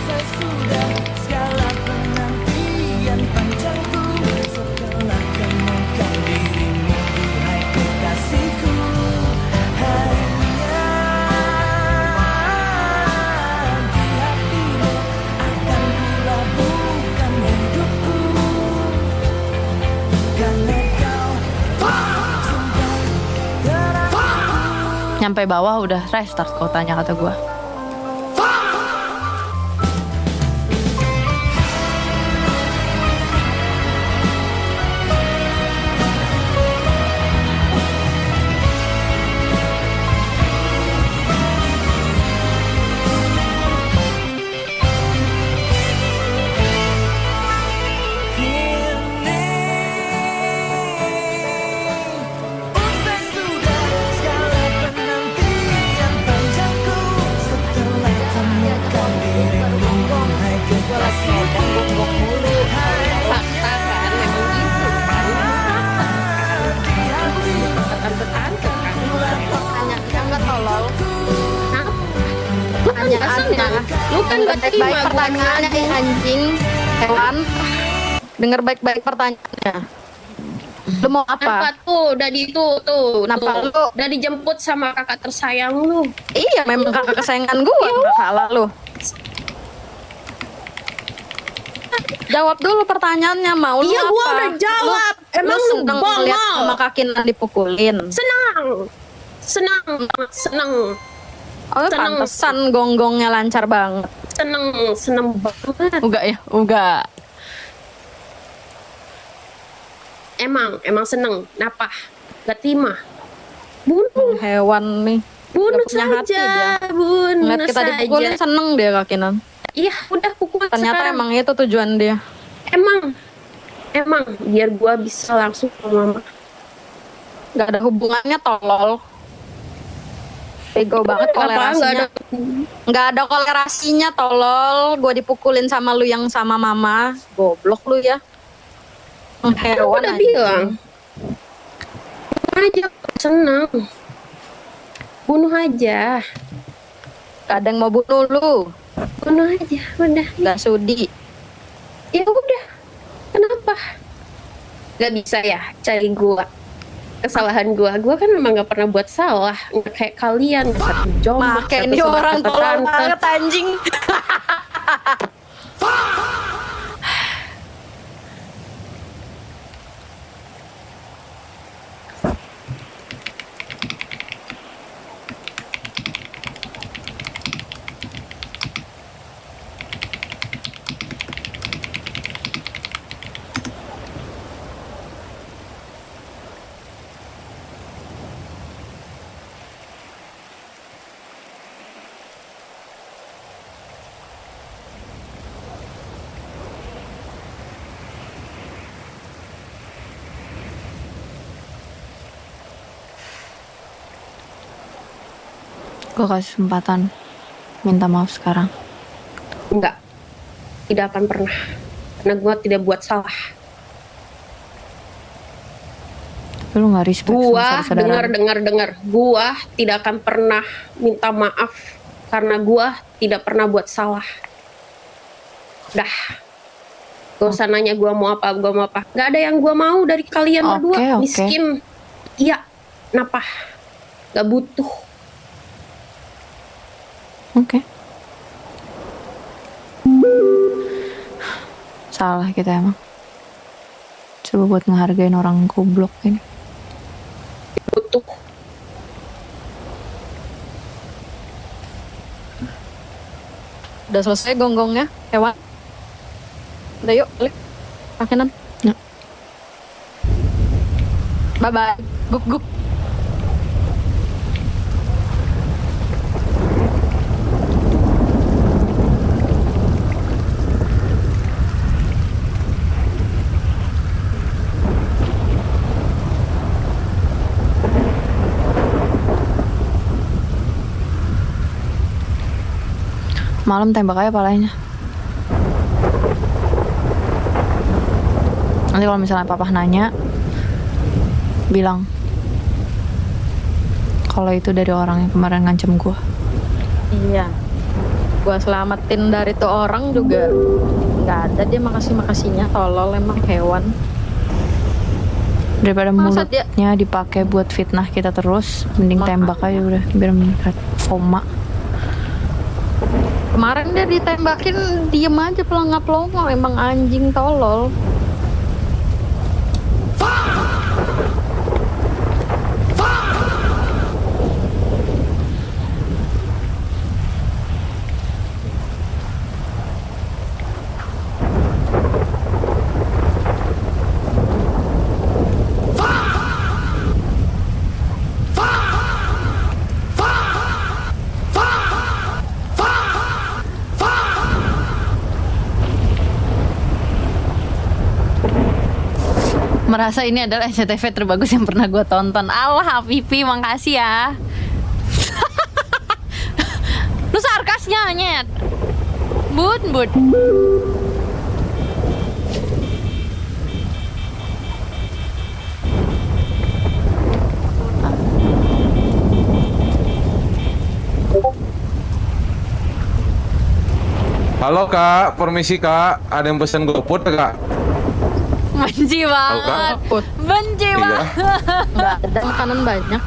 sesudah segala penantian panjangku, setelah temukan dirimu, hai kekasihku, hanya di hatimu akan kulabuhkan hidupku karena kau cinta terakhirku. Nyampe bawah udah restart kotanya kata gua. Usai sudah segala penantian panjangku, setelah temukan dirimu, hai kekasihku, Lu kan gak baik pertanyaannya anjing hewan. Dengar baik-baik pertanyaannya. Lu mau apa? Apa tuh? Udah di tuh. Kenapa lu? Udah dijemput sama kakak tersayang lu. Iya, memang kakak kesayangan gua. Nggak salah lu. Jawab dulu pertanyaannya, mau lu Iya, apa? gua udah jawab. Emang lu seneng bongol? lihat sama kakinan dipukulin? Senang. Oh, Seneng. pantesan gonggongnya lancar banget. Seneng banget. Enggak ya, enggak. Emang seneng. Kenapa? Gak terima. Bunuh Hewan nih. Bunuh punya hati saja. dia. Bunuh Ngeliat kita saja. dipukulin seneng dia kakinan. Iya, udah pukul Ternyata sekarang. emang itu tujuan dia. Emang biar gua bisa langsung ke mama. Gak ada hubungannya, tolol. Bego banget kolerasinya. Nggak ada kolerasinya, tolol. Gue dipukulin sama lu yang sama mama. Goblok lu ya. Hewan Udah aja. bilang. Aja senang. Bunuh aja. Gak ada yang mau bunuh lu. Bunuh aja. Udah. Gak sudi. Ya udah. Kenapa? Gak bisa ya cari gua. Kesalahan gua kan memang gak pernah buat salah. Nggak kayak kalian satu jomblo. Make ini orang tolol banget anjing. Gue kasih kesempatan minta maaf sekarang. Enggak. Tidak akan pernah. Karena gua tidak buat salah. Lu nggak respect sama Gua saudara-saudara. dengar. Gua tidak akan pernah minta maaf karena gua tidak pernah buat salah. Dah. Gak usah nanya gua mau apa. Gak ada yang gua mau dari kalian berdua. Oke. Miskin. Iya. Kenapa? Gak butuh. Oke. Salah kita emang. Coba buat ngehargain orang goblok ini. Butuh. Udah selesai gonggongnya, hewan. Udah yuk, balik. Pakenan. Ya. Bye-bye. Gup. Malam tembak aja palanya. Nanti kalau misalnya papa nanya, bilang kalau itu dari orang yang kemarin ngancem gua. Iya. Gua selamatin dari tuh orang juga nggak ada dia makasihnya, tolol emang hewan. Daripada Masa mulutnya dipakai buat fitnah kita terus, mending tembak aja udah biar meningkat koma. Kemarin dia ditembakin diem aja pelongo emang anjing tolol. Merasa ini adalah SCTV terbagus yang pernah gue tonton. Allah, Pipi, makasih ya. Lu sarkasnya, nyet. But. Halo kak, permisi kak, ada yang pesan GoFood kak? Benci banget. Benci Iya. banget. Nggak ada makanan banyak.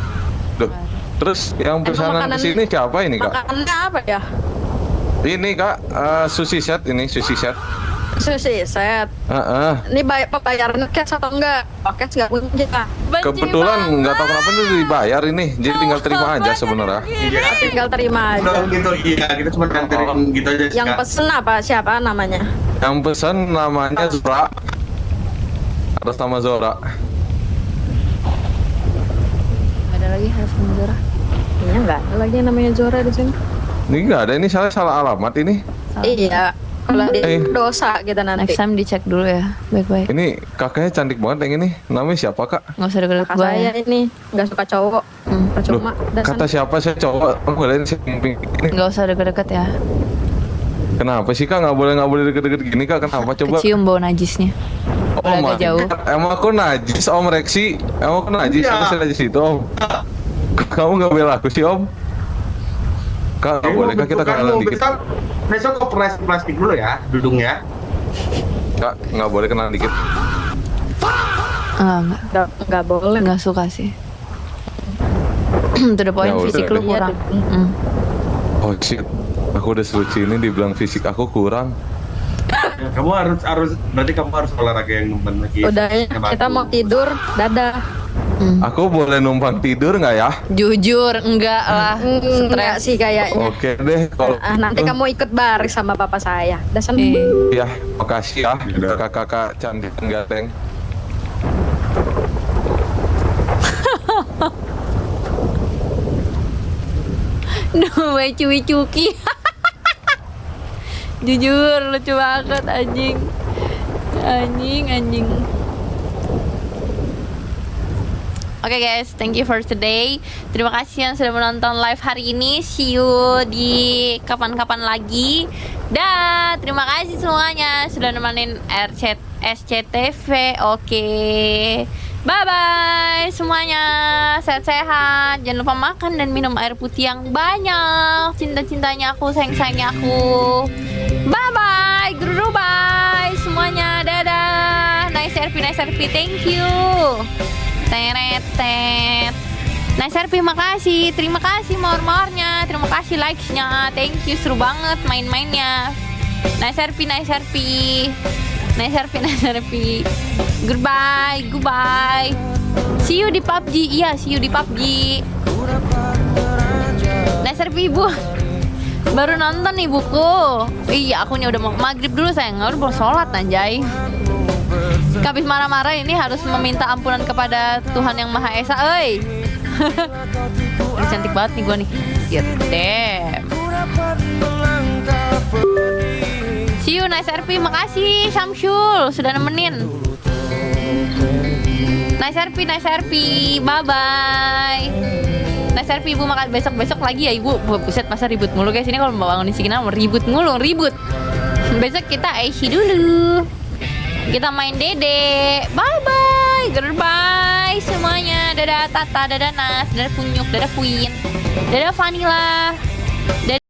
Duh, terus yang pesanan makanan- kesini siapa ini kak? Makanannya apa ya? Ini kak, sushi set ini, sushi set. Sushi set. Ini pembayarannya cash atau enggak? Pakai nggak punya. Benci Kebetulan nggak tahu kenapa ini dibayar ini, jadi tinggal terima aja sebenarnya. Tinggal terima aja. gitu, iya kita cuma nganterin gitu aja sih, Yang Kak. pesen apa? Siapa namanya? Yang pesan namanya Zora, atas nama Zora. Ada lagi harus menjara. Iya nggak ada lagi yang namanya Zora di sini. Ini nggak ada, ini saya salah alamat ini. Iya. Kalau dia dosa kita nanti. Next time dicek dulu ya, baik-baik. Ini kakaknya cantik banget yang ini. Namanya siapa kak? Nggak usah deket Kakak gue saya ya. ini nggak suka cowok. Loh, Percuma. kata siapa saya cowok? Boleh ini ini. Nggak usah deket-deket ya. Kenapa sih kak nggak boleh deket-deket gini kak? Kenapa coba? Kecium bau najisnya. Udah agak jauh. Emang aku najis om Reksi? Emang aku najis? Iya. Aku najis itu om. Kamu nggak bela aku sih om? Kak nggak boleh kak kita kenalan dikit? Besok ke plastik dulu ya, dudungnya. Kak nggak boleh kenalan dikit? Nggak boleh. Nggak suka sih. To the point, Ya udah fisik lu deh. kurang. Oh shit, aku udah suci ini dibilang fisik aku kurang. Kamu harus berarti kamu harus olahraga yang numpang lagi. Udah ya, kita mau tidur. Dadah. Aku boleh numpang tidur nggak ya? Jujur, enggak lah. Enggak sih kayaknya. Oke deh kalau. Nanti kamu ikut baris sama bapak saya. Udah sana. Ya, makasih ya kakak-kakak cantik dan ganteng. Duh, cuki. Jujur, lucu banget anjing. Anjing. Oke guys, thank you for today. Terima kasih yang sudah menonton live hari ini. See you di kapan-kapan lagi. Dan terima kasih semuanya sudah nemenin SCTV. Oke. Bye-bye semuanya. Sehat-sehat. Jangan lupa makan dan minum air putih yang banyak. Cinta-cintanya aku, sayang-sayangnya aku. Bye-bye. Bye semuanya. Dadah. Nice RP. Thank you. Teret. Nice RP, makasih. Terima kasih mawar-mawarnya. Terima kasih likes-nya. Thank you, seru banget main-mainnya. Nice RP. Goodbye. See you di PUBG. Iya, see you di PUBG. Nice RP, Ibu. Baru nonton ibuku. Iya, akunya udah mau maghrib dulu sayang. Udah mau sholat anjay. Habis marah-marah ini harus meminta ampunan kepada Tuhan Yang Maha Esa. Oi. Ini cantik banget nih gue nih. Damn. See you Nice RP. Makasih Syamsul sudah nemenin. Nice RP. Bye. Nice RP Ibu, makan besok lagi ya Ibu. Buset, masa ribut mulu guys. Ini kalau mau bangunin si Kinal ribut mulu. Besok kita Aishi dulu. Kita main Dede. Bye. Goodbye semuanya. Dadah Tata, dadah Nas, dadah Punyuk, dadah Queen, dadah Vanilla, dadah